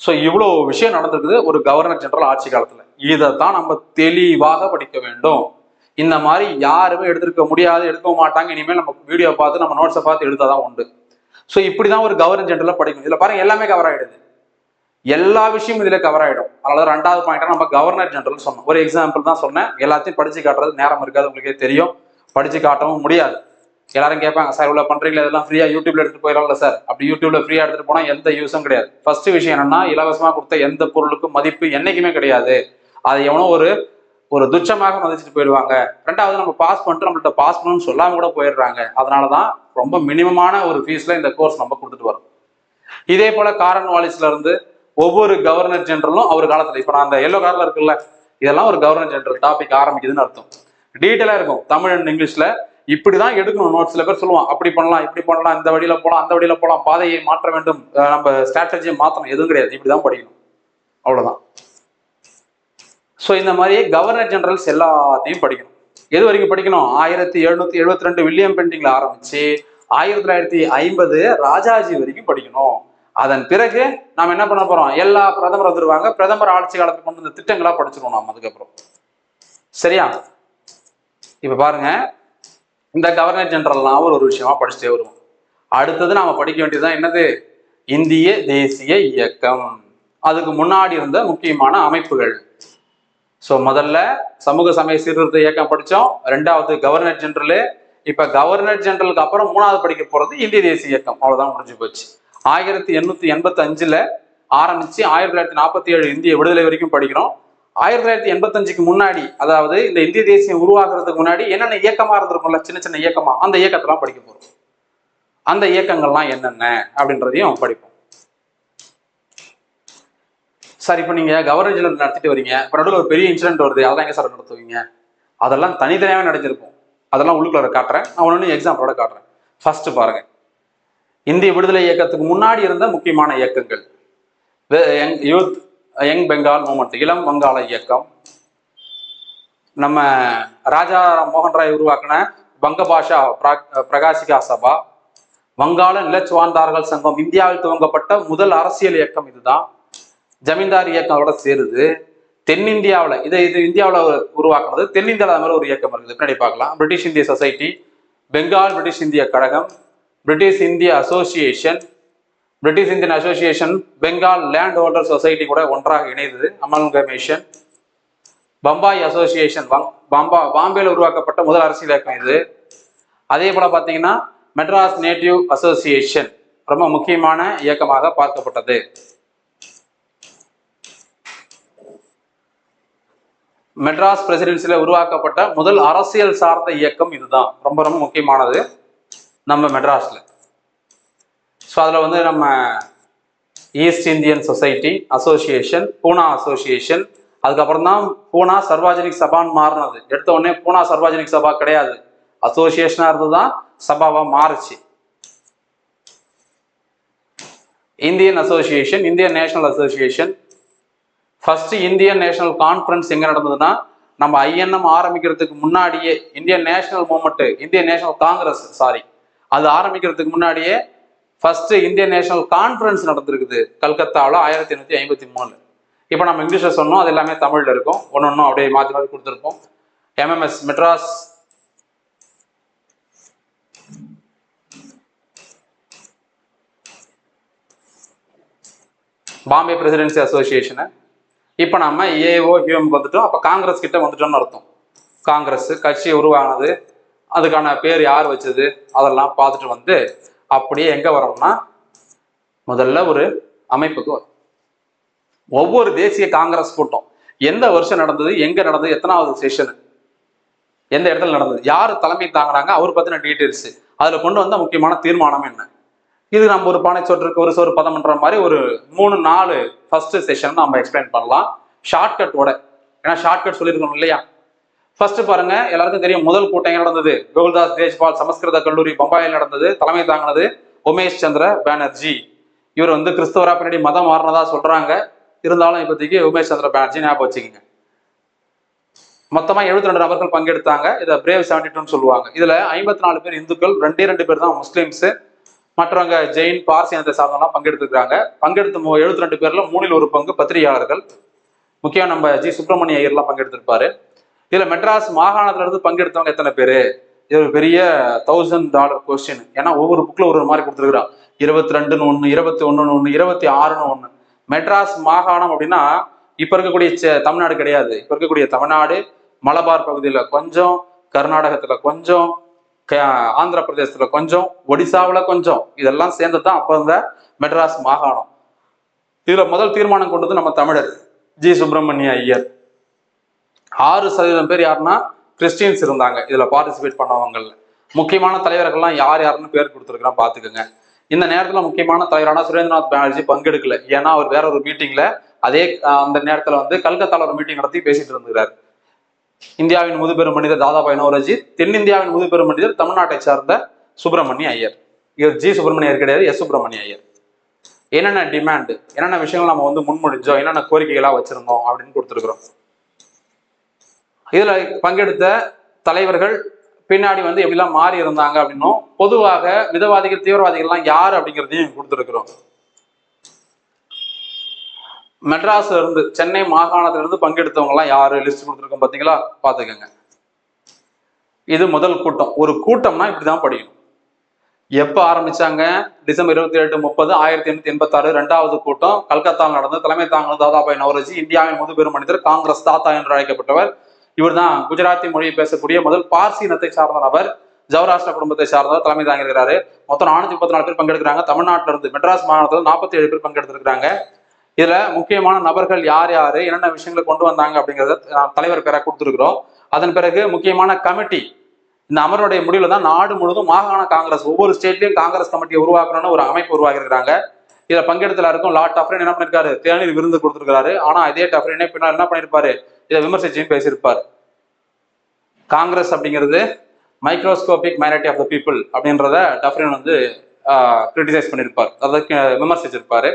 ஸோ இவ்வளோ விஷயம் நடந்திருக்குது ஒரு கவர்னர் ஜெனரல் ஆட்சி காலத்தில். இதைத்தான் நம்ம தெளிவாக படிக்க வேண்டும். இந்த மாதிரி யாருமே எடுத்திருக்க முடியாது, எடுக்க மாட்டாங்க. இனிமேல் நம்ம வீடியோ பார்த்து நம்ம நோட்ஸை பார்த்து எடுத்தாதான் உண்டு. ஸோ இப்படிதான் ஒரு கவர்னர் ஜெனரலை படிக்கணும். இதில் பாருங்க எல்லாமே கவர் ஆகிடுது, எல்லா விஷயமும் இதுல கவர் ஆகிடும். அதனால ரெண்டாவது பாயிண்டா நம்ம கவர்னர் ஜெனரல் சொன்னோம். ஒரு எக்ஸாம்பிள் தான் சொன்னேன், எல்லாத்தையும் படிச்சு காட்டுறது நேரம் இருக்காது, உங்களுக்கே தெரியும், படிச்சு காட்டவும் முடியாது. எல்லாரும் கேட்பாங்க, சார் இவ்வளவு பண்றீங்களா, இதெல்லாம் ஃப்ரீயா யூடியூப்ல எடுத்துட்டு போயிடலாம்ல சார். அப்படி யூடியூப்ல ஃப்ரீயா எடுத்துட்டு போனா எந்த யூஸும் கிடையாது. ஃபர்ஸ்ட் விஷயம் என்னன்னா, இலவசமா கொடுத்த எந்த பொருளுக்கும் மதிப்பு என்னைக்குமே கிடையாது. அதை எவனோ ஒரு துச்சமாக மதிச்சுட்டு போயிடுவாங்க. ரெண்டாவது நம்ம பாஸ் பண்ணிட்டு நம்மள்ட்ட பாஸ் பண்ணணும்னு சொல்லாம கூட போயிடுறாங்க. அதனாலதான் ரொம்ப மினிமமான ஒரு ஃபீஸ்ல இந்த கோர்ஸ் நம்ம கொடுத்துட்டு வரோம். இதே போல காரன் வாலிஸ்ல இருந்து ஒவ்வொரு கவர்னர் ஜெனரலும் அவர் காலத்துல, இப்ப நான் அந்த எல்லோ கலர்ல இருக்குல்ல, இதெல்லாம் ஒரு கவர்னர் ஜெனரல் டாபிக் ஆரம்பிக்குதுன்னு அர்த்தம். டீட்டெயிலா இருக்கும் தமிழ் அண்ட் இங்கிலீஷ்ல. இப்படிதான் எடுக்கணும் நோட். சில பேர் சொல்லுவான் அப்படி பண்ணலாம், இப்படி பண்ணலாம், இந்த வழியில போலாம், அந்த வழியில போலாம், பாதையை மாற்ற வேண்டும், நம்ம ஸ்ட்ராட்டஜியை மாற்றணும், எதுவும் கிடையாது. இப்படிதான் படிக்கணும், அவ்வளவுதான். ஸோ இந்த மாதிரி கவர்னர் ஜெனரல்ஸ் எல்லாத்தையும் படிக்கணும். எது வரைக்கும் படிக்கணும்? 1772 வில்லியம் பெண்டிங்ல ஆரம்பிச்சு 1950 ராஜாஜி வரைக்கும் படிக்கணும். அதன் பிறகு நாம என்ன பண்ண போறோம்? எல்லா பிரதமர் வந்துருவாங்க, பிரதமர் ஆட்சி காலத்துக்கு கொண்டு வந்த திட்டங்களா படிச்சிருவோம் நாம அதுக்கப்புறம். சரியா? இப்ப பாருங்க, இந்த கவர்னர் ஜெனரல்லாம் ஒரு விஷயமா படிச்சுட்டே வருவோம். அடுத்தது நாம படிக்க வேண்டியதுதான் என்னது? இந்திய தேசிய இயக்கம். அதுக்கு முன்னாடி இருந்த முக்கியமான அமைப்புகள். ஸோ முதல்ல சமூக சமய சீர்திருத்த இயக்கம் படித்தோம், ரெண்டாவது கவர்னர் ஜெனரல். இப்போ கவர்னர் ஜெனரலுக்கு அப்புறம் மூணாவது படிக்க போறது இந்திய தேசிய இயக்கம். அவ்வளோதான், முடிஞ்சு போச்சு. 1885 ஆரம்பிச்சு 1947 இந்திய விடுதலை வரைக்கும் படிக்கிறோம். 1985க்கு முன்னாடி, அதாவது இந்த இந்திய தேசியம் உருவாக்குறதுக்கு முன்னாடி என்னென்ன இயக்கமா இருந்திருக்கும்ல, சின்ன சின்ன இயக்கமா, அந்த இயக்கத்தெல்லாம் படிக்க போறோம். அந்த இயக்கங்கள்லாம் என்னென்ன அப்படின்றதையும் படிப்போம். சார், இப்போ நீங்க கவர்னர் ஜெனரல் நடத்திட்டு வரீங்க, இப்போ நடுவில் ஒரு பெரிய இன்சிடென்ட் வருது, அதெல்லாம் எங்க சார் நடத்துவீங்க? அதெல்லாம் தனித்தனியாவே நடந்திருக்கும். அதெல்லாம் உள்ளுக்குள்ள காட்டுறேன், நான் ஒன்று எக்ஸாம்பிளோட காட்டுறேன். ஃபர்ஸ்ட் பாருங்க, இந்திய விடுதலை இயக்கத்துக்கு முன்னாடி இருந்த முக்கியமான இயக்கங்கள். யங் பெங்கால் மூமெண்ட், இளம் வங்காள இயக்கம். நம்ம ராஜா மோகன் ராய் உருவாக்கின வங்க பாஷா பிரகாசிகா சபா. வங்காள நிலச்சுவார்ந்தார்கள் சங்கம், இந்தியாவில் துவங்கப்பட்ட முதல் அரசியல் இயக்கம் இதுதான். ஜமீன்தார் இயக்கங்களோட சேருது. தென்னிந்தியாவில் இது இந்தியாவில் உருவாக்குனது. தென்னிந்தியாவில் மாதிரி ஒரு இயக்கம் இருக்குது, பின்னாடி பார்க்கலாம். பிரிட்டிஷ் இந்திய சொசைட்டி, பெங்கால் பிரிட்டிஷ் இந்திய கழகம், பிரிட்டிஷ் இந்திய association, British Indian association, Bengal land holder society கூட ஒன்றாக இணைந்தது, அமல்கமேஷன். பம்பாய் அசோசியேஷன், பாம்பேல உருவாக்கப்பட்ட முதல் அரசியல் இயக்கம் இது. அதே போல பார்த்தீங்கன்னா மெட்ராஸ் நேட்டிவ் அசோசியேஷன் ரொம்ப முக்கியமான இயக்கமாக பார்க்கப்பட்டது. மெட்ராஸ் பிரசிடென்சில உருவாக்கப்பட்ட முதல் அரசியல் சார்ந்த இயக்கம் இதுதான், ரொம்ப ரொம்ப முக்கியமானது நம்ம மெட்ராஸ்ல. ஸோ அதில் வந்து நம்ம ஈஸ்ட் இந்தியன் சொசைட்டி அசோசியேஷன், பூனா அசோசியேஷன், அதுக்கப்புறம் தான் பூனா சர்வாஜனிக் சபான்னு மாறினது. எடுத்த உடனே பூனா சர்வாஜனிக் சபா கிடையாது, அசோசியேஷனா இருந்துதான் சபாவா மாறுச்சு. Indian association, Indian national association. First Indian national conference எங்க நடந்ததுன்னா, நம்ம ஐஎன்எம் ஆரம்பிக்கிறதுக்கு முன்னாடியே Indian national movement, Indian national Congress அது ஆரம்பிக்கிறதுக்கு முன்னாடியே ஃபர்ஸ்ட் இந்தியன் நேஷனல் கான்ஃபரன்ஸ் நடந்திருக்குது கல்கத்தாவில் 1853. இப்போ நம்ம இங்கிலீஷ்ல சொன்னோம், அது எல்லாமே தமிழ்ல இருக்கும், ஒன்னொன்னும் அப்படியே மாற்றி மாற்றி கொடுத்துருப்போம். MMS Madras Bombay presidency association. இப்போ நம்ம AOHM வந்துட்டோம், அப்போ காங்கிரஸ் கிட்ட வந்துட்டோம்னு அர்த்தம். காங்கிரஸ் கட்சி உருவானது, அதுக்கான பேர் யார் வச்சது, அதெல்லாம் பார்த்துட்டு வந்து அப்படியே எங்க வரோம்னா முதல்ல ஒரு அமைப்புக்கு வரும். ஒவ்வொரு தேசிய காங்கிரஸ் கூட்டம் எந்த வருஷம் நடந்தது, எங்க நடந்தது, எத்தனாவது செஷன், எந்த இடத்துல நடந்தது, யார் தலைமை தாங்கினாங்க, அவர் பத்தின டீட்டெயில்ஸ், அதுல கொண்டு வந்த முக்கியமான தீர்மானம் என்ன, இது நம்ம ஒரு பானை சொற்றுக்கு ஒரு சோறு பதம் பண்ற மாதிரி ஒரு 3-4 ஃபர்ஸ்ட் செஷன் நம்ம எக்ஸ்பிளைன் பண்ணலாம் ஷார்ட்கட்டோட. ஏன்னா ஷார்ட்கட் சொல்லியிருக்கணும் இல்லையா? ஃபர்ஸ்ட் பாருங்க, எல்லாருக்கும் தெரியும் முதல் கூட்டம் எங்க நடந்தது, கோகுல்தாஸ் தேஜ்பால் சமஸ்கிருத கல்லூரி பம்பாயில் நடந்தது. தலைமை தாங்கினது உமேஷ் சந்திர பானர்ஜி. இவர் வந்து கிறிஸ்தவரா பின்னாடி மதம் மாறினதா சொல்றாங்க, இருந்தாலும் இப்போதைக்கு உமேஷ் சந்திர பானர்ஜி ஞாபகம் வச்சுக்கோங்க. மொத்தமா 72 நபர்கள் பங்கெடுத்தாங்க. இதை பிரேவ் 72 சொல்லுவாங்க. இதுல 54 பேர் இந்துக்கள், 2 பேர் தான் முஸ்லிம்ஸ், மற்றவங்க ஜெயின் பார்சி இனத்தை சார்ந்தவங்க பங்கெடுத்துக்கிறாங்க. பங்கெடுத்த 72 பேர்ல 1/3 பங்கு பத்திரிகையாளர்கள். முக்கியம் நம்ம ஜி சுப்பிரமணிய ஐயர்லாம் பங்கெடுத்திருப்பாரு. இதுல மெட்ராஸ் மாகாணத்துல இருந்து பங்கெடுத்தவங்க எத்தனை பேரு? இது ஒரு பெரிய $1000 கொஸ்டின். ஏன்னா ஒவ்வொரு புக்ல ஒரு மாதிரி கொடுத்துருக்குறான். 22ன்னு ஒண்ணு, 21ன்னு ஒண்ணு, 26ன்னு ஒண்ணு. மெட்ராஸ் மாகாணம் அப்படின்னா இப்ப இருக்கக்கூடிய தமிழ்நாடு கிடையாது. இப்ப இருக்கக்கூடிய தமிழ்நாடு, மலபார் பகுதியில கொஞ்சம், கர்நாடகத்துல கொஞ்சம், ஆந்திர பிரதேசத்துல கொஞ்சம், ஒடிசாவுல கொஞ்சம், இதெல்லாம் சேர்ந்துதான் அப்ப இருந்த மெட்ராஸ் மாகாணம். இதுல முதல் தீர்மானம் கொண்டது நம்ம தமிழர் ஜி சுப்பிரமணிய ஐயர். 6% பேர் யாருன்னா கிறிஸ்டியன்ஸ் இருந்தாங்க இதுல பார்ட்டிசிபேட் பண்ணவங்கல்ல. முக்கியமான தலைவர்கள்லாம் யார் யாருன்னு பேர் கொடுத்துருக்கிறோம் பாத்துக்கோங்க. இந்த நேரத்துல முக்கியமான தலைவரான சுரேந்திரநாத் பானர்ஜி பங்கெடுக்கல. ஏன்னா அவர் வேற ஒரு மீட்டிங்ல, அதே அந்த நேரத்துல வந்து கல்கத்தால ஒரு மீட்டிங் நடத்தி பேசிட்டு இருந்துக்கிறாரு. இந்தியாவின் முதுபெரும் மனிதர் தாதாபாய் நௌரோஜி, தென்னிந்தியாவின் முதுபெரும் மனிதர் தமிழ்நாட்டை சார்ந்த சுப்பிரமணிய ஐயர். இவர் ஜி சுப்பிரமணிய ஐயர் கிடையாது, எஸ் சுப்பிரமணிய ஐயர். என்னென்ன டிமாண்ட், என்னென்ன விஷயங்கள் நம்ம வந்து முன்மொழிஞ்சோம், என்னென்ன கோரிக்கைகளா வச்சிருந்தோம் அப்படின்னு கொடுத்துருக்குறோம். இதுல பங்கெடுத்த தலைவர்கள் பின்னாடி வந்து எப்படிலாம் மாறி இருந்தாங்க அப்படின்னும், பொதுவாக மிதவாதிகள் தீவிரவாதிகள்லாம் யார் அப்படிங்கிறதையும் கொடுத்துருக்குறோம். மெட்ராஸ்ல இருந்து, சென்னை மாகாணத்துல இருந்து பங்கெடுத்தவங்க எல்லாம் யாரு லிஸ்ட் கொடுத்துருக்கோம் பாத்தீங்களா, பாத்துக்கோங்க. இது முதல் கூட்டம். ஒரு கூட்டம்னா இப்படிதான் படிக்கணும். எப்ப ஆரம்பிச்சாங்க? டிசம்பர் 27, 30, 1886 2வது கூட்டம் கல்கத்தாவில் நடந்த. தலைமை தாங்கினது தாதாபாய் நௌரோஜி, இந்தியாவின் முதுபெரும் மனிதர், காங்கிரஸ் தாத்தா என்று அழைக்கப்பட்டவர். இவர் தான் குஜராத்தி மொழியை பேசக்கூடிய முதல் பார்சி இனத்தை சார்ந்த நபர். ஜவஹர்லால் குடும்பத்தை சார்ந்தவர் தலைமை தாங்கியிருக்கிறாரு. மொத்தம் 434 பேர் பங்கெடுக்கிறாங்க. தமிழ்நாட்டில இருந்து மெட்ராஸ் மாநிலத்தில் 47 பேர் பங்கெடுத்திருக்கிறாங்க. இதுல முக்கியமான நபர்கள் யார் யாரு, என்னென்ன விஷயங்களை கொண்டு வந்தாங்க அப்படிங்கிறத தலைவர் பேரை கொடுத்துருக்கிறோம். அதன் பிறகு முக்கியமான கமிட்டி, இந்த அமர்வுடைய முடிவுல தான் நாடு முழுவதும் மாகாண காங்கிரஸ், ஒவ்வொரு ஸ்டேட்லயும் காங்கிரஸ் கமிட்டியை உருவாக்கணும்னு ஒரு அமைப்பு உருவாக்கி இருக்காங்க. இதுல பங்கெடுத்துல இருக்கும் லார்ட் டஃப்ரின் என்ன பண்ணிருக்காரு, தேநீர் விருந்து கொடுத்திருக்காரு. ஆனா இதே டஃப்ரினே பின்னால் என்ன பண்ணிருப்பாரு, இதை விமர்சிச்சும் பேசியிருப்பாரு. காங்கிரஸ் அப்படிங்கிறது microscopic minority of the people அப்படின்றத டஃப்ரின் வந்து கிரிட்டிசைஸ் பண்ணியிருப்பார், அதற்கு விமர்சிச்சிருப்பாரு.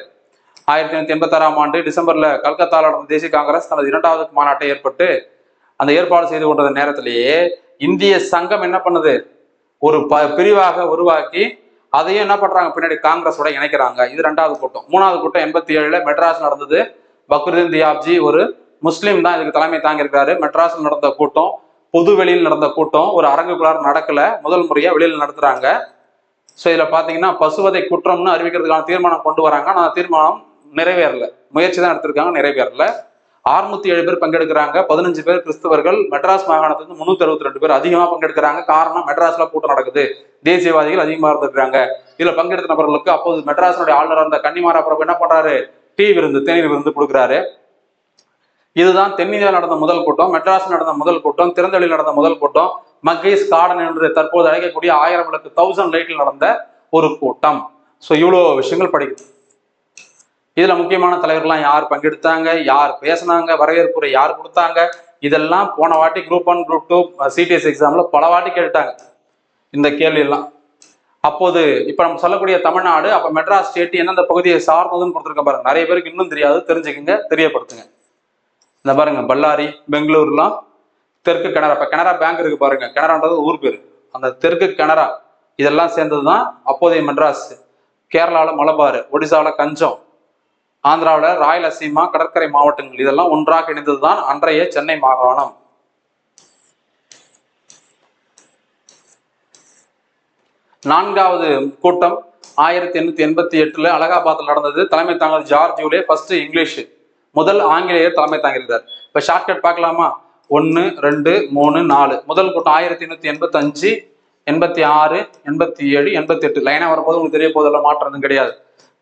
1986 டிசம்பர்ல கல்கத்தாவில் நடந்த தேசிய காங்கிரஸ் தனது 2வது மாநாட்டை அந்த ஏற்பாடு செய்து கொண்ட நேரத்திலேயே இந்திய சங்கம் என்ன பண்ணுது, ஒரு பிரிவாக உருவாக்கி அதையும் என்ன பண்றாங்க, பின்னாடி காங்கிரஸோட இணைக்கிறாங்க. இது 2வது கூட்டம். 3வது கூட்டம் 87 மெட்ராஸ் நடந்தது. பக்ருதீன் தியாப்ஜி ஒரு முஸ்லீம் தான் இதுக்கு தலைமை தாங்கியிருக்காரு. மெட்ராஸ்ல நடந்த கூட்டம் பொது வெளியில் நடந்த கூட்டம், ஒரு அரங்குக்குள்ளார நடக்கல, முதல் முறையா வெளியில் நடத்துறாங்க. ஸோ இதுல பாத்தீங்கன்னா பசுவதை குற்றம்னு அறிவிக்கிறதுக்கான தீர்மானம் கொண்டு வராங்க. ஆனா தீர்மானம் நிறைவேறல, முயற்சி தான் எடுத்திருக்காங்க, நிறைவேறல. 607 பேர் பங்கெடுக்கிறாங்க. 15 பேர் கிறிஸ்தவர்கள். மெட்ராஸ் மாகாணத்துக்கு 362 பேர் அதிகமா பங்கெடுக்கிறாங்க. காரணம், மெட்ராஸ்ல கூட்டம் நடக்குது, தேசியவாதிகள் அதிகமா இருந்திருக்காங்க. இதுல பங்கெடுத்த நபர்களுக்கு அப்போது மெட்ராஸுடைய ஆளுநர் இருந்த கன்னிமாரா பிரபு என்ன பண்றாரு, டீ விருந்து, தேநீர் விருந்து கொடுக்குறாரு. இதுதான் தென்னிந்தியாவில் நடந்த முதல் கூட்டம், மெட்ராஸ் நடந்த முதல் கூட்டம், திறந்தவெளியில் நடந்த முதல் கூட்டம், மக்கீஸ் கார்டன் என்று தற்போது அழைக்கக்கூடிய 1000 விளக்கு 1000 லைட்டில் நடந்த ஒரு கூட்டம். ஸோ இவ்வளோ விஷயங்கள் படிக்குது. இதுல முக்கியமான தலைவர்கள்லாம் யார் பங்கெடுத்தாங்க, யார் பேசினாங்க, வரவேற்புரை யார் கொடுத்தாங்க, இதெல்லாம் போன வாட்டி குரூப் 1 குரூப் 2 சிடிஎஸ் எக்ஸாம்ல பல வாட்டி கேட்டாங்க இந்த கேள்வி எல்லாம். அப்போது இப்ப நம்ம சொல்லக்கூடிய தமிழ்நாடு, அப்ப மெட்ராஸ் ஸ்டேட் எந்தெந்த பகுதியை சார்ந்ததுன்னு கொடுத்துருக்க பாருங்க. நிறைய பேருக்கு இன்னும் தெரியாது, தெரிஞ்சுக்குங்க, தெரியப்படுத்துங்க. இந்த பாருங்க, பல்லாரி, பெங்களூர்லாம் தெற்கு கனரா. இப்ப கனரா பேங்க் இருக்கு பாருங்க, கனரான்றது ஊர் பேரு, அந்த தெற்கு கனரா இதெல்லாம் சேர்ந்ததுதான் அப்போதைய மெட்ராஸ். கேரளாவில் மலபார், ஒடிசாவில் கஞ்சம், ஆந்திராவில் ராயலசீமா கடற்கரை மாவட்டங்கள், இதெல்லாம் ஒன்றாக இணைந்ததுதான் அன்றைய சென்னை மாகாணம். நான்காவது கூட்டம் 1888 அலகாபாத்தில் நடந்தது. தலைமை தாங்கல் ஜார்ஜ் யூலே. ஃபர்ஸ்ட் இங்கிலீஷ், முதல் ஆங்கிலேயர் தலைமை தாங்கியிருந்தார். இப்ப ஷார்ட்கட் பார்க்கலாமா, 1 2 3 4. முதல் கூட்டம் 1885, 86, 87, 88 லைனா வரும்போது உங்களுக்கு தெரிய போதில் மாற்றம் கிடையாது.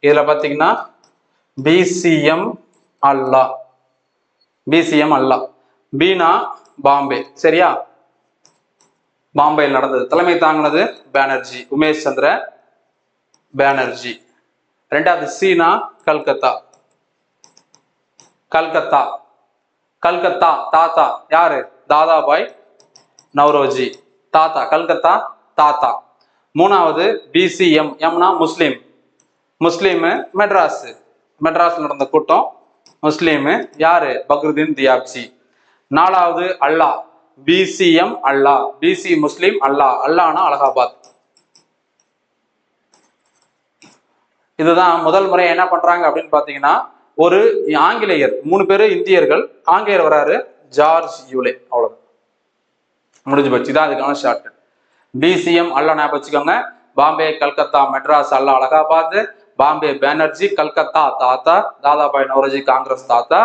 இதுல பாத்தீங்கன்னா பிசிஎம் அல்லா, பிசிஎம் அல்லா, பீனா பாம்பே, சரியா, பாம்பேயில் நடந்தது. தலைமை தாங்கினது பானர்ஜி, உமேஷ் சந்திர பானர்ஜி. 2வது சீனா கல்கத்தா, கல்கத்தா, கல்கத்தா தாத்தா யாரு, தாதாபாய் நௌரோஜி, தாத்தா கல்கத்தா தாத்தா. 3வது பிசிஎம், எம்னா முஸ்லீம், முஸ்லீம் மெட்ராஸ், மெட்ராஸ் நடந்த கூட்டம் முஸ்லீம் யாரு, பக்ருதீன் தியாப்ஜி. 4வது அல்லா, பிசிஎம் அல்லா, பிசி முஸ்லீம், அல்லா, அல்லானா அலகாபாத். இதுதான் முதல் முறை என்ன பண்றாங்க அப்படின்னு பாத்தீங்கன்னா, ஒரு ஆங்கிலேயர், 3 பேரு இந்தியர்கள், ஆங்கிலேயர் வராரு ஜார்ஜ் யூலே, அவ்வளவுதான் முடிஞ்சு போச்சு. இதான் அதுக்கான ஷார்ட். பிசிஎம் அல்லா ஞாபகம் வச்சுக்கோங்க. பாம்பே கல்கத்தா மெட்ராஸ் அல்லா அலகாபாத், பாம்பே பானர்ஜி, கல்கத்தா தாத்தா தாதாபாய் நௌரோஜி காங்கிரஸ் தாத்தா,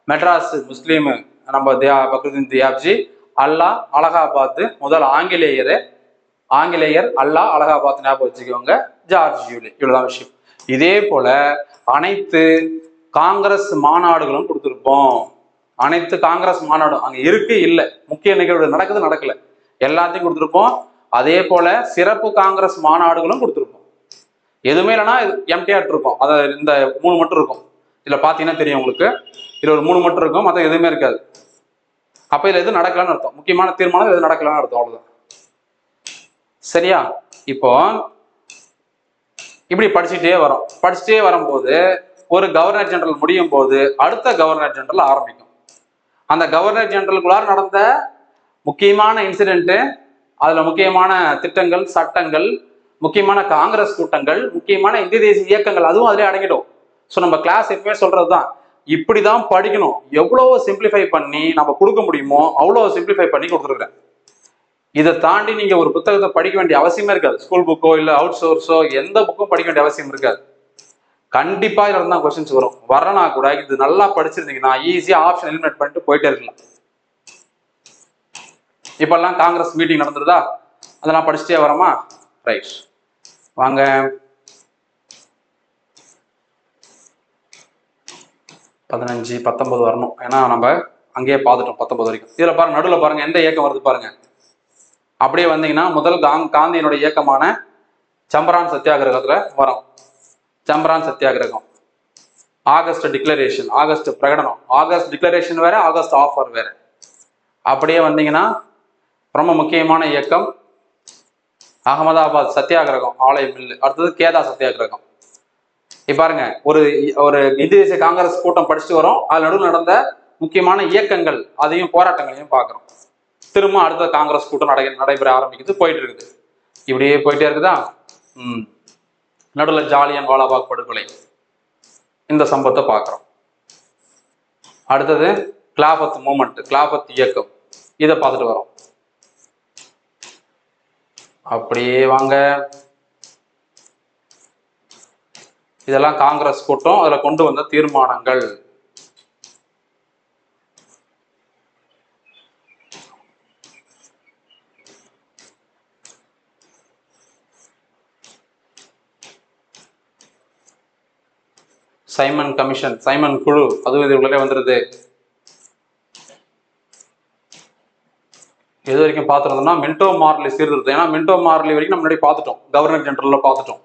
மெட்ராஸ் முஸ்லீம் நம்ம பக்ருதீன் தியாப்ஜி, அல்லா அலகாபாத் முதல் ஆங்கிலேயர் அல்லா அலகாபாத் ஞாபகம் வச்சுக்கோங்க, ஜார்ஜ் யூலே. இவ்வளவுதான் விஷயம். இதே போல அனைத்து காங்கிரஸ் மாநாடுகளும் கொடுத்துருப்போம். அனைத்து காங்கிரஸ் மாநாடும் அங்க இருக்கு இல்ல, முக்கிய நிகழ்வு நடக்குது நடக்கல, எல்லாத்தையும் கொடுத்துருப்போம். அதே போல சிறப்பு காங்கிரஸ் மாநாடுகளும் கொடுத்துருப்போம். எதுவுமே இல்லைன்னா எம்டிஆர் இருக்கும், அதை இந்த 3 மட்டும் இருக்கும். இதுல பாத்தீங்கன்னா தெரியும் உங்களுக்கு, இதுல ஒரு 3 மட்டும் இருக்கும், மற்ற எதுவுமே இருக்காது. அப்ப இதுல எது நடக்கலன்னு அர்த்தம், முக்கியமான தீர்மானம் எது நடக்கலன்னு அர்த்தம், அவ்வளவுதான். சரியா? இப்போ இப்படி படிச்சுட்டே வரும்போது ஒரு கவர்னர் ஜெனரல் முடியும் போது அடுத்த கவர்னர் ஜெனரல் ஆரம்பிக்கும். அந்த கவர்னர் ஜெனரலுக்குள்ளார நடந்த முக்கியமான இன்சிடென்ட், அதுல முக்கியமான திட்டங்கள், சட்டங்கள், முக்கியமான காங்கிரஸ் கூட்டங்கள், முக்கியமான இந்திய தேசிய இயக்கங்கள், அதுவும் அதுலயே அடங்கிடும். ஸோ நம்ம கிளாஸ் எப்பவுமே சொல்றதுதான், இப்படிதான் படிக்கணும். எவ்வளவு சிம்பிளிஃபை பண்ணி நம்ம கொடுக்க முடியுமோ அவ்வளவு சிம்பிளிஃபை பண்ணி கொடுத்துருக்கேன். இதை தாண்டி நீங்க ஒரு புத்தகத்தை படிக்க வேண்டிய அவசியமே இருக்காது. ஸ்கூல் புக்கோ இல்ல அவுட் சோர்ஸோ எந்த புக்கும் படிக்க வேண்டிய அவசியம் இருக்காது. கண்டிப்பா இதுல இருந்தா கொஸ்டின்ஸ் வரும். வரனா கூட இது நல்லா படிச்சிருந்தீங்கன்னா ஈஸியா ஆப்ஷன் எலிமினேட் பண்ணிட்டு போயிட்டே இருக்கலாம். இப்பெல்லாம் காங்கிரஸ் மீட்டிங் நடந்துருதா, அதெல்லாம் படிச்சுட்டே வரமா? ரைட், வாங்க. பதினஞ்சு 19 வரணும், ஏன்னா நம்ம அங்கேயே பார்த்துட்டோம் 19 வரைக்கும். இதுல பாருங்க, நடுவில் பாருங்க எந்த இயக்கம் வருது பாருங்க. அப்படியே வந்தீங்கன்னா முதல் காந்தியினுடைய இயக்கமான சம்பரான் சத்தியாகிரகத்துல வரும். சம்பரான் சத்தியாகிரகம், ஆகஸ்ட் டிக்ளரேஷன், ஆகஸ்ட் பிரகடனம். ஆகஸ்ட் டிக்ளரேஷன் வேற, ஆகஸ்ட் ஆஃபர் வேற. அப்படியே வந்தீங்கன்னா ரொம்ப முக்கியமான இயக்கம் அகமதாபாத் சத்தியாகிரகம், ஆலை மில்லு. அடுத்தது கேதா சத்தியாகிரகம். பாருங்க, ஒரு இந்திய தேசிய காங்கிரஸ் கூட்டம் படிச்சுட்டு வரோம், அது நடுவில் நடந்த முக்கியமான இயக்கங்கள், அதையும் போராட்டங்களையும் பார்க்கிறோம். திரும்ப அடுத்த காங்கிரஸ் கூட்டம் நடைபெற ஆரம்பிக்குது, போயிட்டு இருக்குது. இப்படியே போயிட்டே இருக்குதா. நடுவில் ஜாலியன் வாலாபாக் படுகொலை, இந்த சம்பவத்தை பார்க்கிறோம். அடுத்தது கிலாபத் மூமெண்ட், கிலாபத் இயக்கம், இதை பார்த்துட்டு வரோம். அப்படியே வாங்க, இதெல்லாம் காங்கிரஸ் கூட்டம், அதுல கொண்டு வந்த தீர்மானங்கள். சைமன் கமிஷன், சைமன் குழு, அதுவும் இதுக்குள்ளே வந்துருது. எது வரைக்கும் பார்த்துருந்தோம்னா மின்டோ மார்லி சீர்திருத்தம். ஏன்னா மின்டோ மார்லி வரைக்கும் நம்ம முன்னாடி பார்த்துட்டோம், கவர்னர் ஜெனரல்ல பார்த்துட்டோம்.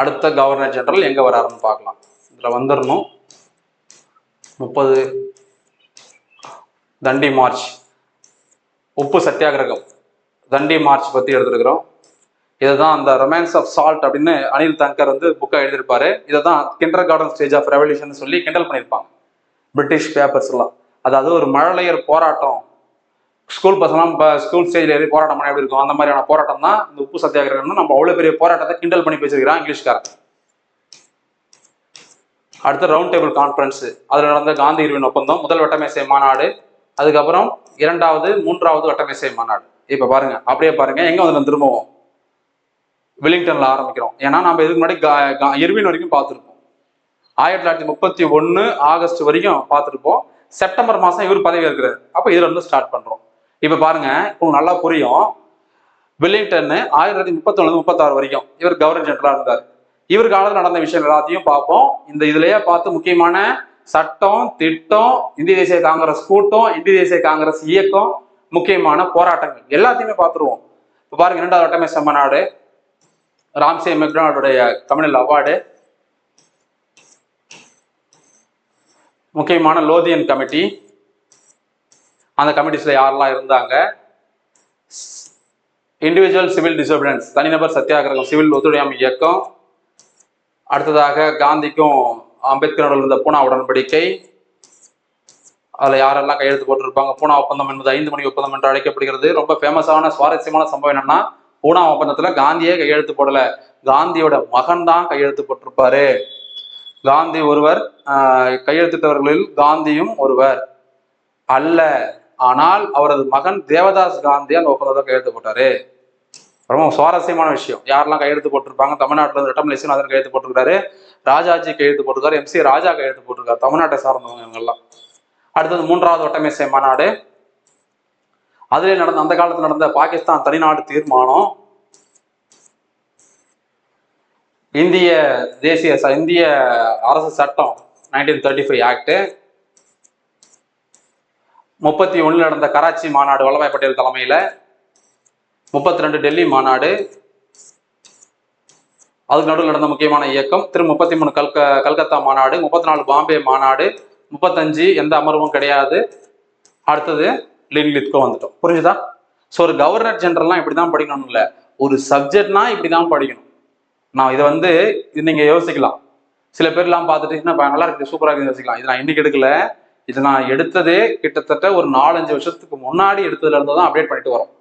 அடுத்த கவர்னர் ஜெனரல் எங்க வராருன்னு பார்க்கலாம். இதுல வந்துடணும். 30 தண்டி மார்ச், உப்பு சத்தியாகிரகம், தண்டி மார்ச் பத்தி எடுத்துருக்கிறோம். இதுதான் அந்த ரொமான்ஸ் ஆஃப் சால்ட் அப்படின்னு அனில் தங்கர் வந்து புக்கை எழுதியிருப்பாரு. இதை தான் kindergarten stage of revolution சொல்லி கிண்டல் பண்ணியிருப்பாங்க பிரிட்டிஷ் பேப்பர்ஸ் எல்லாம். அதாவது ஒரு மழலையர் போராட்டம், ஸ்கூல் பசங்களாம் ஸ்கூல் ஸ்டேஜ்ல ஏறி போராட்டம் பண்ணி எப்படி இருக்கும், அந்த மாதிரியான போராட்டம் தான் இந்த உப்பு சத்தியாகிரகம்னு நம்ம அவ்வளவு பெரிய போராட்டத்தை கிண்டல் பண்ணி பேசியிருக்கிறான் இங்கிலீஷ்காரன். அடுத்து ரவுண்ட் டேபிள் கான்ஃபரன்ஸ், அதுல நடந்த காந்தி இர்வின் ஒப்பந்தம், முதல் வட்டமேசை மாநாடு, அதுக்கப்புறம் 2வது 3வது வட்டமேசை மாநாடு. இப்ப பாருங்க, அப்படியே பாருங்க, எங்க வந்து திரும்பவும் வெலிங்டன்ல ஆரம்பிக்கிறோம். ஏன்னா நம்ம இதுக்கு முன்னாடி இர்வின் வரைக்கும் பார்த்துருப்போம். 1931 ஆகஸ்ட் வரைக்கும் பார்த்துருப்போம். செப்டம்பர் மாசம் இவர் பதவி இருக்கிறார். அப்ப இதுல இருந்து ஸ்டார்ட் பண்றோம். இப்ப பாருங்க, இப்போ நல்லா புரியும். வெலிங்டன் 1931 36 வரைக்கும் இவர் கவர்னர் ஜெனரலா இருந்தார். இவர் காலத்தில் நடந்த விஷயம் எல்லாத்தையும் பார்ப்போம். இந்த இதுலயே பார்த்து முக்கியமான சட்டம், திட்டம், இந்திய தேசிய காங்கிரஸ் கூட்டம், இந்திய தேசிய காங்கிரஸ் இயக்கம், முக்கியமான போராட்டங்கள் எல்லாத்தையுமே பார்த்துருவோம். இப்ப பாருங்க, 2வது வட்டமேசை மாநாடு, ராம்சே மெக்டொனால்டுடைய கம்யூனல் அவார்டு, முக்கியமான லோதியன் கமிட்டி, அந்த கமிட்டிஸ்ல யாரெல்லாம் இருந்தாங்க, இண்டிவிஜுவல் சிவில் டிசோபிடன்ஸ், தனிநபர் சத்தியாகிரகம், சிவில் ஒத்துழையாமை இயக்கம், அடுத்ததாக காந்திக்கும் அம்பேத்கரோட இருந்த பூனா உடன்படிக்கை, அதுல யாரெல்லாம் கையெழுத்து போட்டிருப்பாங்க. பூனா ஒப்பந்தம் என்பது 5 மணி ஒப்பந்தம் என்று அழைக்கப்படுகிறது. ரொம்ப ஃபேமஸான சுவாரஸ்யமான சம்பவம் என்னன்னா, பூனா ஒப்பந்தத்துல காந்தியே கையெழுத்து போடல, காந்தியோட மகன் தான் கையெழுத்து போட்டிருப்பாரு. காந்தி ஒருவர், கையெழுத்திட்டவர்களில் காந்தியும் ஒருவர் அல்ல, ஆனால் அவரது மகன் தேவதாஸ் காந்தி அந்த ஒப்பந்தத்தை கையெழுத்து போட்டாரு. ரொம்ப சுவாரஸ்யமான விஷயம். யாரெல்லாம் கையெழுத்து போட்டிருப்பாங்க, தமிழ்நாட்டில் இருந்து ரெட்டம் லட்சுமணன் கையெழுத்து போட்டிருக்காரு, ராஜாஜி கையெழுத்து போட்டிருக்காரு, MC ராஜா கையெழுத்து போட்டிருக்காரு, தமிழ்நாட்டை சார்ந்தவங்க இவங்கெல்லாம். அடுத்தது 3வது வட்டமேசை மாநாடு, அதுல நடந்த அந்த காலத்தில் நடந்த பாகிஸ்தான் தனிநாடு தீர்மானம், இந்திய அரசு சட்டம் 1935 ஆக்ட், 31 நடந்த கராச்சி மாநாடு வல்லபாய் பட்டேல் தலைமையில, 32 டெல்லி மாநாடு, அதுக்கு நடுவில் நடந்த முக்கியமான இயக்கம் 33 கல்கத்தா மாநாடு, 34 பாம்பே மாநாடு, 35 எந்த அமர்வும் கிடையாது. அடுத்தது லின்லித்கோ வந்துட்டோம். புரிஞ்சுதா? ஸோ ஒரு கவர்னர் ஜெனரல்லாம் இப்படிதான் படிக்கணும் இல்லை, ஒரு சப்ஜெக்ட்னா இப்படிதான் படிக்கணும். நான் இதை இது நீங்க யோசிக்கலாம். சில பேர்லாம் பார்த்துட்டு என்ன நல்லா இருக்கு, சூப்பரா இருக்கு யோசிக்கலாம். இது நான் இன்னைக்கு எடுக்கல, இது நான் எடுத்ததே கிட்டத்தட்ட ஒரு 4-5 வருஷத்துக்கு முன்னாடி எடுத்ததுல இருந்து தான் அப்டேட் பண்ணிட்டு வரோம்.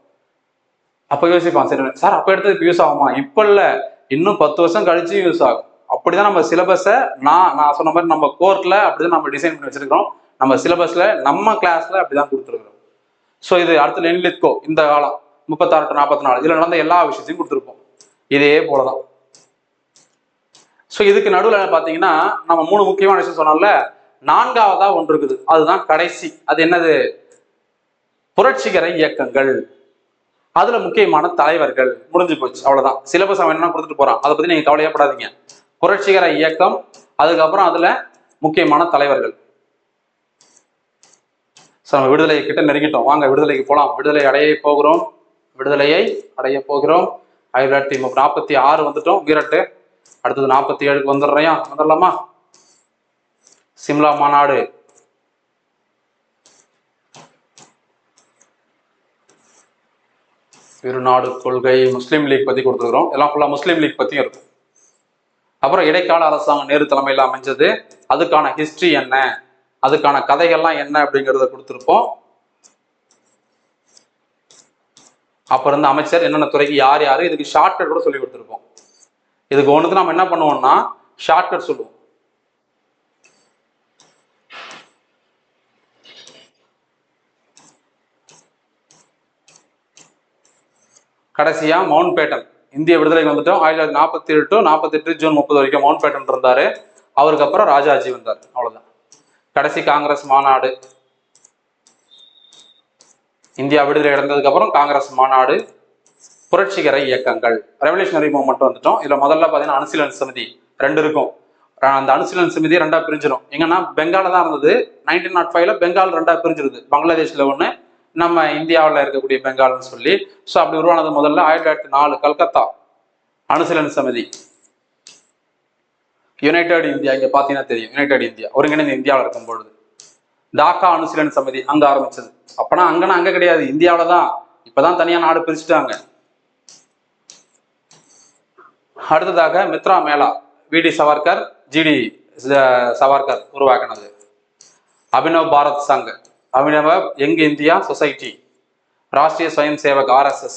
அப்ப யோசிப்பான், சரி சார் அப்ப எடுத்தது இப்ப யூஸ் ஆகுமா? இப்ப இல்ல, இன்னும் 10 வருஷம் கழிச்சு யூஸ் ஆகும். அப்படிதான் நம்ம சிலபஸை நான் சொன்ன மாதிரி நம்ம கோர்ட்ல அப்படிதான் நம்ம டிசைன் பண்ணி வச்சிருக்கிறோம். நம்ம சிலபஸ்ல நம்ம கிளாஸ்ல அப்படிதான் கொடுத்துருக்கிறோம். ஸோ இது அடுத்து லின்லித்கோ இந்த காலம் 36 to 44 இதுல நடந்த எல்லா விஷயத்தையும் கொடுத்துருப்போம். இதே போலதான். ஸோ இதுக்கு நடுவில் பார்த்தீங்கன்னா நம்ம 3 முக்கியமான விஷயம் சொன்னோம்ல, 4வதா ஒன்று இருக்குது, அதுதான் கடைசி. அது என்னது? புரட்சிகர இயக்கங்கள். அதுல முக்கியமான தலைவர்கள். முடிஞ்சு போச்சு, அவ்வளவுதான். சிலபஸ் அவன் என்ன கொடுத்துட்டு போறான், அதை பத்தி நீங்க கவலையப்படாதீங்க. புரட்சிகர இயக்கம், அதுக்கப்புறம் அதுல முக்கியமான தலைவர்கள். நம்ம விடுதலை கிட்ட நெருங்கிட்டோம், வாங்க விடுதலைக்கு போலாம். விடுதலையை அடைய போகிறோம். 1946 வந்துட்டோம், வீரட்டு. அடுத்தது 47க்கு வந்துடலாமா? சிம்லா மாநாடு, இருநாடு கொள்கை, முஸ்லீம் லீக் பத்தி கொடுத்துருக்கிறோம். எல்லாம் ஃபுல்லா முஸ்லீம் லீக் பத்தியும் இருக்கும். அப்புறம் இடைக்கால அரசாங்கம் நேரு தலைமையில் அமைஞ்சது, அதுக்கான ஹிஸ்டரி என்ன, அதுக்கான கதைகள்லாம் என்ன அப்படிங்கிறத கொடுத்துருப்போம். அப்புறம் இந்த அமைச்சர் என்னென்ன துறைக்கு யார் யாரு, இதுக்கு ஷார்ட்கட் கூட சொல்லி கொடுத்துருப்போம். இதுக்கு ஒண்ணுக்கு நம்ம என்ன பண்ணுவோம்னா ஷார்ட்கட் சொல்லுவோம். கடைசியா மவுண்ட் பேட்டன், இந்திய விடுதலைக்கு வந்துட்டோம். 1947 to 48 ஜூன் 30 வரைக்கும் மவுண்ட் பேட்டன் இருந்தாரு. அவருக்கு அப்புறம் ராஜாஜி வந்தார். அவ்வளவுதான். கடைசி காங்கிரஸ் மாநாடு, இந்தியா விடுதலை அடைந்ததுக்கு அப்புறம் காங்கிரஸ் மாநாடு. புரட்சிகர இயக்கங்கள், ரெவல்யூஷனரி மூவ்மெண்ட் வந்துட்டோம். இதுல முதல்ல பாத்தீங்கன்னா அனுசீலன் சமிதி 2 இருக்கும். அந்த அனுசீலன் சமிதி 2ஆ பிரிஞ்சிடும். எங்கன்னா பெங்கால தான் இருந்தது. 1905ல பெங்கால் 2ஆ பிரிஞ்சிருது. பங்களாதேஷ்ல ஒண்ணு, நம்ம இந்தியாவில் இருக்கக்கூடிய பெங்கால்னு சொல்லி. ஸோ அப்படி உருவானது முதல்ல 1904 கல்கத்தா அனுசீலன் சமிதி. யுனைடெட் இந்தியா, இங்க பாத்தீங்கன்னா தெரியும், யுனைடெட் இந்தியா ஒருங்கிணைந்த இந்தியாவில் இருக்கும் பொழுது. டாக்கா அனுசீலன் சமிதி அங்க ஆரம்பிச்சது. அப்பனா அங்க கிடையாது, இந்தியாவில தான். இப்பதான் தனியா நாடு பிரிச்சுட்டாங்க. அடுத்ததாக மித்ரா மேளா, வி.டி. சவர்கர், ஜி.டி. சவர்கர் உருவாக்கினது. Abhinav Bharat Sangh, Abhinav young India society, Rashtriya Swayam Sevak RSS.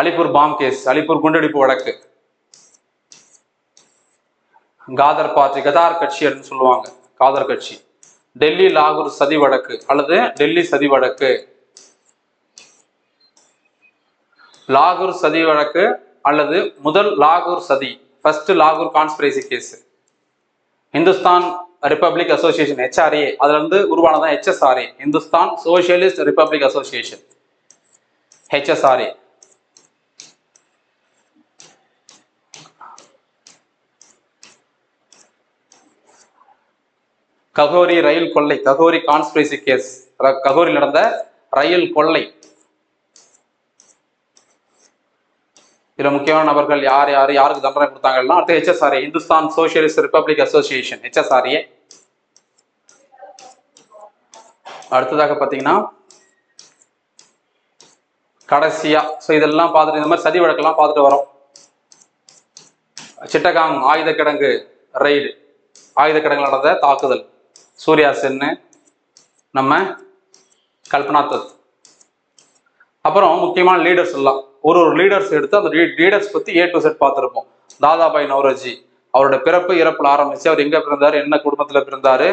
Alipur bomb case, Alipur குண்டடிப்பு வழக்கு. காதர் பார்ட்டி, கதார் கட்சி அப்படின்னு சொல்லுவாங்க, காதர் கட்சி. டெல்லி லாகூர் சதி வழக்கு அல்லது டெல்லி சதி வழக்கு. லாகூர் சதி வழக்கு அல்லது முதல் லாகூர் சதி, ஃபர்ஸ்ட் லாகூர் conspiracy case. Hindustan republic association HRA, அதுல இருந்து உருவானதான் HSRA, Hindustan socialist republic association HSRA. Kakori ரயில் கொள்ளை, ககோரி கான்ஸ்பிரசி கேஸ், ககோரியில் நடந்த ரயில் கொள்ளை. இதுல முக்கியமான நபர்கள் யாருக்கு தண்டனை கொடுத்தாங்கன்னா அடுத்து HSRA, Hindustan socialist republic association HSRA. அடுத்ததாக பாத்தீங்கன்னா கடைசியா, ஸோ இதெல்லாம் பார்த்துட்டு இந்த மாதிரி சதி வழக்கெல்லாம் பார்த்துட்டு வரோம். சிட்டகாங் ஆயுத கிடங்கு ரெய்டு, ஆயுத கிடங்கு நடந்த தாக்குதல், சூர்யா சென்னு, நம்ம கல்பனா தத். அப்புறம் முக்கியமான லீடர்ஸ் எல்லாம் ஒரு லீடர்ஸ் எடுத்து அந்த லீடர்ஸ் பத்தி A to Z பார்த்துருப்போம். தாதாபாய் நௌரோஜி, அவரோட பிறப்பு இறப்புல ஆரம்பிச்சு அவர் எங்க பிறந்தாரு, என்ன குடும்பத்துல பிறந்தாரு,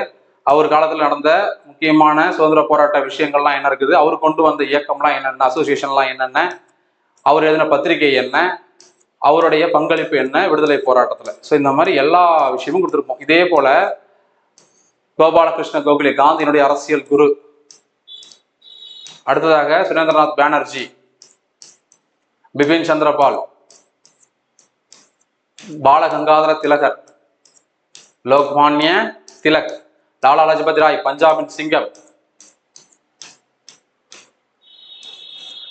அவர் காலத்துல நடந்த முக்கியமான சுதந்திர போராட்ட விஷயங்கள்லாம் என்ன இருக்குது, அவர் கொண்டு வந்த இயக்கம்லாம் என்னென்ன, அசோசியேஷன்லாம் என்னென்ன, அவர் எழுதின பத்திரிகை என்ன, அவருடைய பங்களிப்பு என்ன விடுதலை போராட்டத்துல. ஸோ இந்த மாதிரி எல்லா விஷயமும் கொடுத்துருப்போம். இதே போல கோபாலகிருஷ்ண கோகலே, காந்தியினுடைய அரசியல் குரு. அடுத்ததாக சுரேந்திரநாத் பானர்ஜி, பிபின் சந்திரபால், பாலகங்காதர திலகர், லோக்மான்ய திலக், லாலா லஜபதி ராய், பஞ்சாபின் சிங்கம்,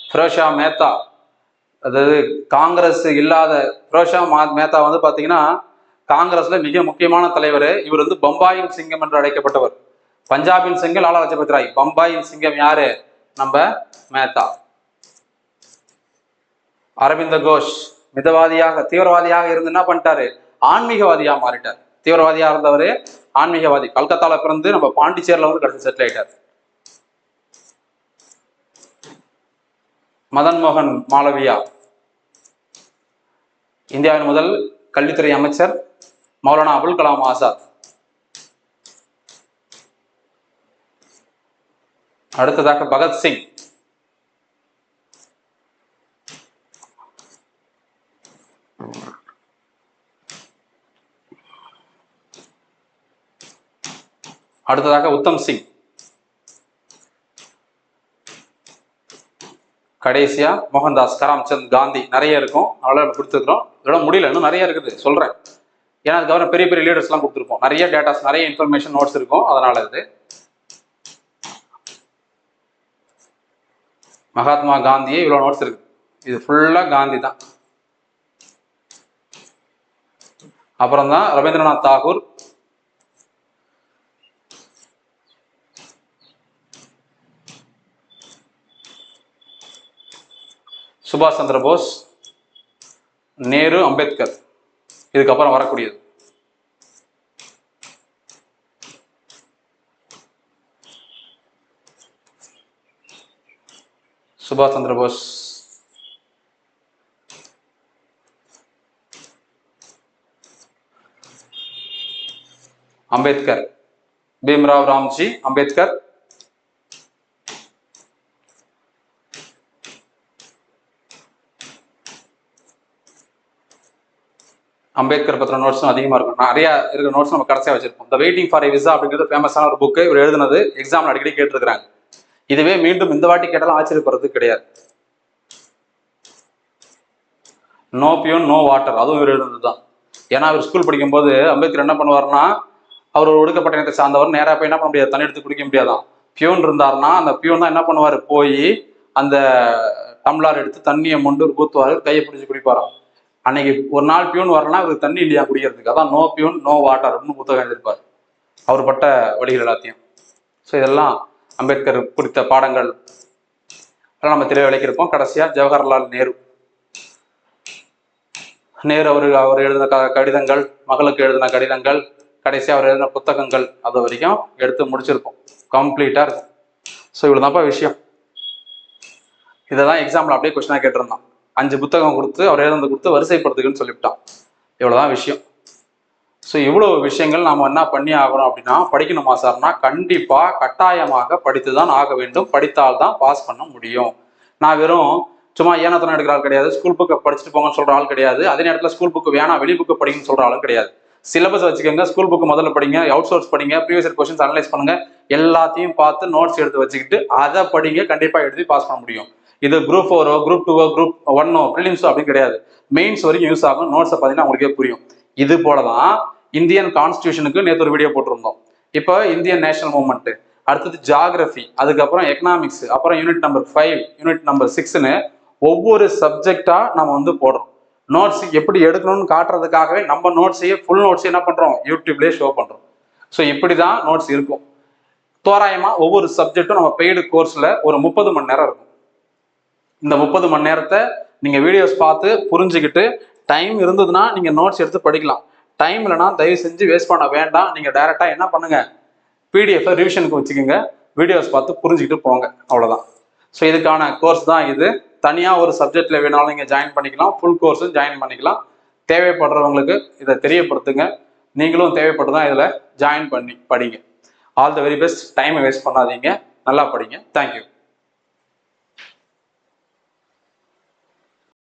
ஃபிரோஷா மேத்தா, அதாவது காங்கிரஸ் இல்லாத ஃபிரோஷா மேத்தா வந்து பாத்தீங்கன்னா காங்கிரஸ்ல மிக முக்கியமான தலைவர். இவர் வந்து பம்பாயின் சிங்கம் என்று அழைக்கப்பட்டவர். பஞ்சாபின் சிங்கம் லாலா லஜபத் ராய், பம்பாயின் சிங்கம் யாரு? நம்ம மேத்தா. அரவிந்த கோஷ் மிதவாதியாக தீவிரவாதியாக இருந்து என்ன பண்ணிட்டாரு? ஆன்மீகவாதியா மாறிட்டார். தீவிரவாதியா இருந்தவரு ஆன்மீகவாதி. கல்கத்தால பிறந்து நம்ம பாண்டிச்சேரியில வந்து கடைசி செட்டில் ஆயிட்டார். மதன் மோகன் மாளவியா இந்தியாவின் முதல் கல்வித்துறை அமைச்சர். மௌலானா அபுல் கலாம் ஆசாத். அடுத்ததாக பகத்சிங். அடுத்ததாக உத்தம் சிங். கடைசியா மோகன்தாஸ் கராம்சந்த் காந்தி. நிறைய இருக்கும், அவ்வளோ கொடுத்துருக்கோம். இதோட முடியல, இன்னும் நிறைய இருக்குது சொல்றேன். ஏன்னா அதுக்கப்புறம் பெரிய பெரிய லீடர்ஸ் எல்லாம் கொடுத்துருப்போம். நிறைய டேட்டாஸ், நிறைய இன்ஃபர்மேஷன் நோட்ஸ் இருக்கும். அதனால இது மகாத்மா காந்தியே இவ்வளவு நோட்ஸ் இருக்கு. இது ஃபுல்லா காந்தி தான். அப்புறம் தான் ரவீந்திரநாத் தாகூர், சுபாஷ் சந்திர போஸ், நேரு, அம்பேத்கர். இதுக்கப்புறம் வரக்கூடியது சுபாஷ் சந்திர போஸ், அம்பேத்கர், பீம்ராவ் ராம்ஜி அம்பேத்கர், அம்பேத்கர் பத்திர நோட்ஸும் அதிகமாக இருக்கும். நிறைய இருக்கிற நோட்ஸ் நம்ம கடைசியாக வச்சிருப்போம். த வெயிட்டிங் ஃபார் விசா அப்படிங்கிறது ஃபேமஸான ஒரு புக்கு. இவர் எழுதுனது, எக்ஸாம்ல அடிக்கடி கேட்டிருக்கிறாங்க. இதுவே மீண்டும் இந்த வாட்டி கேட்டாலும் ஆச்சரியப்படுறது கிடையாது. நோ பியூன் நோ வாட்டர், அதுவும் இவர் எழுதுனது தான். ஏன்னா அவர் ஸ்கூல் படிக்கும்போது அம்பேத்கர் என்ன பண்ணுவார்னா, அவர் ஒரு ஒடுக்கப்பட்ட இனத்தை சார்ந்தவர், நேராக போய் என்ன பண்ண முடியாது, தண்ணி எடுத்து குடிக்க முடியாதான். பியூன் இருந்தாருன்னா அந்த பியூன் தான் என்ன பண்ணுவார், போய் அந்த டம்ளார் எடுத்து தண்ணியை மொண்டு ஊற்றுவார், கையை பிடிச்சி குடிப்பாராம். அன்னைக்கு ஒரு நாள் பியூன் வரலாம், இவருக்கு தண்ணி இல்லையா குடிக்கிறதுக்கு. அதான் நோ பியூன் நோ வாட்டர் அப்படின்னு புத்தகம் எழுதியிருப்பார். அவர் பட்ட வழிகள் எல்லாத்தையும். ஸோ இதெல்லாம் அம்பேத்கர் குறித்த பாடங்கள் எல்லாம் நம்ம தெளிவாக விளக்கியிருப்போம். கடைசியா ஜவஹர்லால் நேரு. நேரு அவர் எழுதின கடிதங்கள், மகளுக்கு எழுதின கடிதங்கள், கடைசியாக அவர் எழுதின புத்தகங்கள், அது வரைக்கும் எடுத்து முடிச்சிருப்போம். கம்ப்ளீட்டா இருக்கும். ஸோ இவ்வளவுதான்ப்பா விஷயம். இதை தான் எக்ஸாம்பிள் அப்படியே கொஸ்டினா கேட்டிருந்தான். 5 புத்தகம் கொடுத்து அவர் எழுந்து கொடுத்து வரிசைப்படுத்துக்குன்னு சொல்லிவிட்டான். இவ்வளவுதான் விஷயம். ஸோ இவ்வளவு விஷயங்கள் நாம என்ன பண்ணி ஆகணும் அப்படின்னா, படிக்கணுமா சார்னா கண்டிப்பா கட்டாயமாக படித்துதான் ஆக வேண்டும். படித்தால்தான் பாஸ் பண்ண முடியும். நான் வெறும் சும்மா ஏனத்தனம் எடுக்கிற ஆள் கிடையாது. ஸ்கூல் புக்கை படிச்சுட்டு போங்கன்னு சொல்ற ஆள் கிடையாது. அதே நேரத்தில் ஸ்கூல் புக்கு வேணாம், வெளி புக்கு படிக்கணும்னு சொல்ற ஆளும் கிடையாது. சிலபஸ் வச்சுக்கோங்க, ஸ்கூல் புக்கு முதல்ல படிங்க, அவுட் சோர்ஸ் படிங்க, ப்ரீவியஸ் இயர் கொஸ்டின்ஸ் அனலைஸ் பண்ணுங்க, எல்லாத்தையும் பார்த்து நோட்ஸ் எடுத்து வச்சுக்கிட்டு அதை படிங்க. கண்டிப்பா எழுதி பாஸ் பண்ண முடியும். இது குரூப் 4 குரூப் 2 குரூப் 1 ப்ரிலிம்ஸோ அப்படின்னு கிடையாது. மெயின்ஸ் வரைக்கும் யூஸ் ஆகும். நோட்ஸை பார்த்தீங்கன்னா உங்களுக்கே புரியும். இது போலதான் இந்தியன் கான்ஸ்டியூஷனுக்கு நேற்று ஒரு வீடியோ போட்டிருந்தோம். இப்போ இந்தியன் நேஷனல் மூவ்மெண்ட், அடுத்தது ஜியாகிரபி, அதுக்கப்புறம் எக்கனாமிக்ஸ், அப்புறம் யூனிட் நம்பர் 5, யூனிட் நம்பர் 6ன்னு ஒவ்வொரு சப்ஜெக்டா நம்ம வந்து போடுறோம். நோட்ஸ் எப்படி எடுக்கணும்னு காட்டுறதுக்காகவே நம்ம நோட்ஸையே ஃபுல் நோட்ஸ் என்ன பண்றோம், யூடியூப்லேயே ஷோ பண்றோம். ஸோ இப்படிதான் நோட்ஸ் இருக்கும். தோராயமா ஒவ்வொரு சப்ஜெக்டும் நம்ம பெய்டு கோர்ஸ்ல ஒரு 30 மணி நேரம் இருக்கும். இந்த 30 மணி நேரத்தை நீங்க வீடியோஸ் பார்த்து புரிஞ்சுக்கிட்டு டைம் இருந்ததுன்னா நீங்க நோட்ஸ் எடுத்து படிக்கலாம். டைம் இல்லைன்னா தயவு செஞ்சு வேஸ்ட் பண்ண வேண்டாம். நீங்க டைரக்டா என்ன பண்ணுங்க, பிடிஎஃப் ரிவிஷனுக்கு வச்சுக்கோங்க, வீடியோஸ் பார்த்து புரிஞ்சுக்கிட்டு போங்க. அவ்வளவுதான். ஸோ இதுக்கான கோர்ஸ் தான் இது. தனியா ஒரு சப்ஜெக்ட்ல வேணாலும் நீங்க ஜாயின் பண்ணிக்கலாம், ஃபுல் கோர்ஸும் ஜாயின் பண்ணிக்கலாம். தேவைப்படுறவங்களுக்கு இதை தெரியப்படுத்துங்க. நீங்களும் தேவைப்பட்டுதான் இதுல ஜாயின் பண்ணி படிங்க. All the very best. டைமை வேஸ்ட் பண்ணாதீங்க, நல்லா படிங்க. தேங்க்யூ.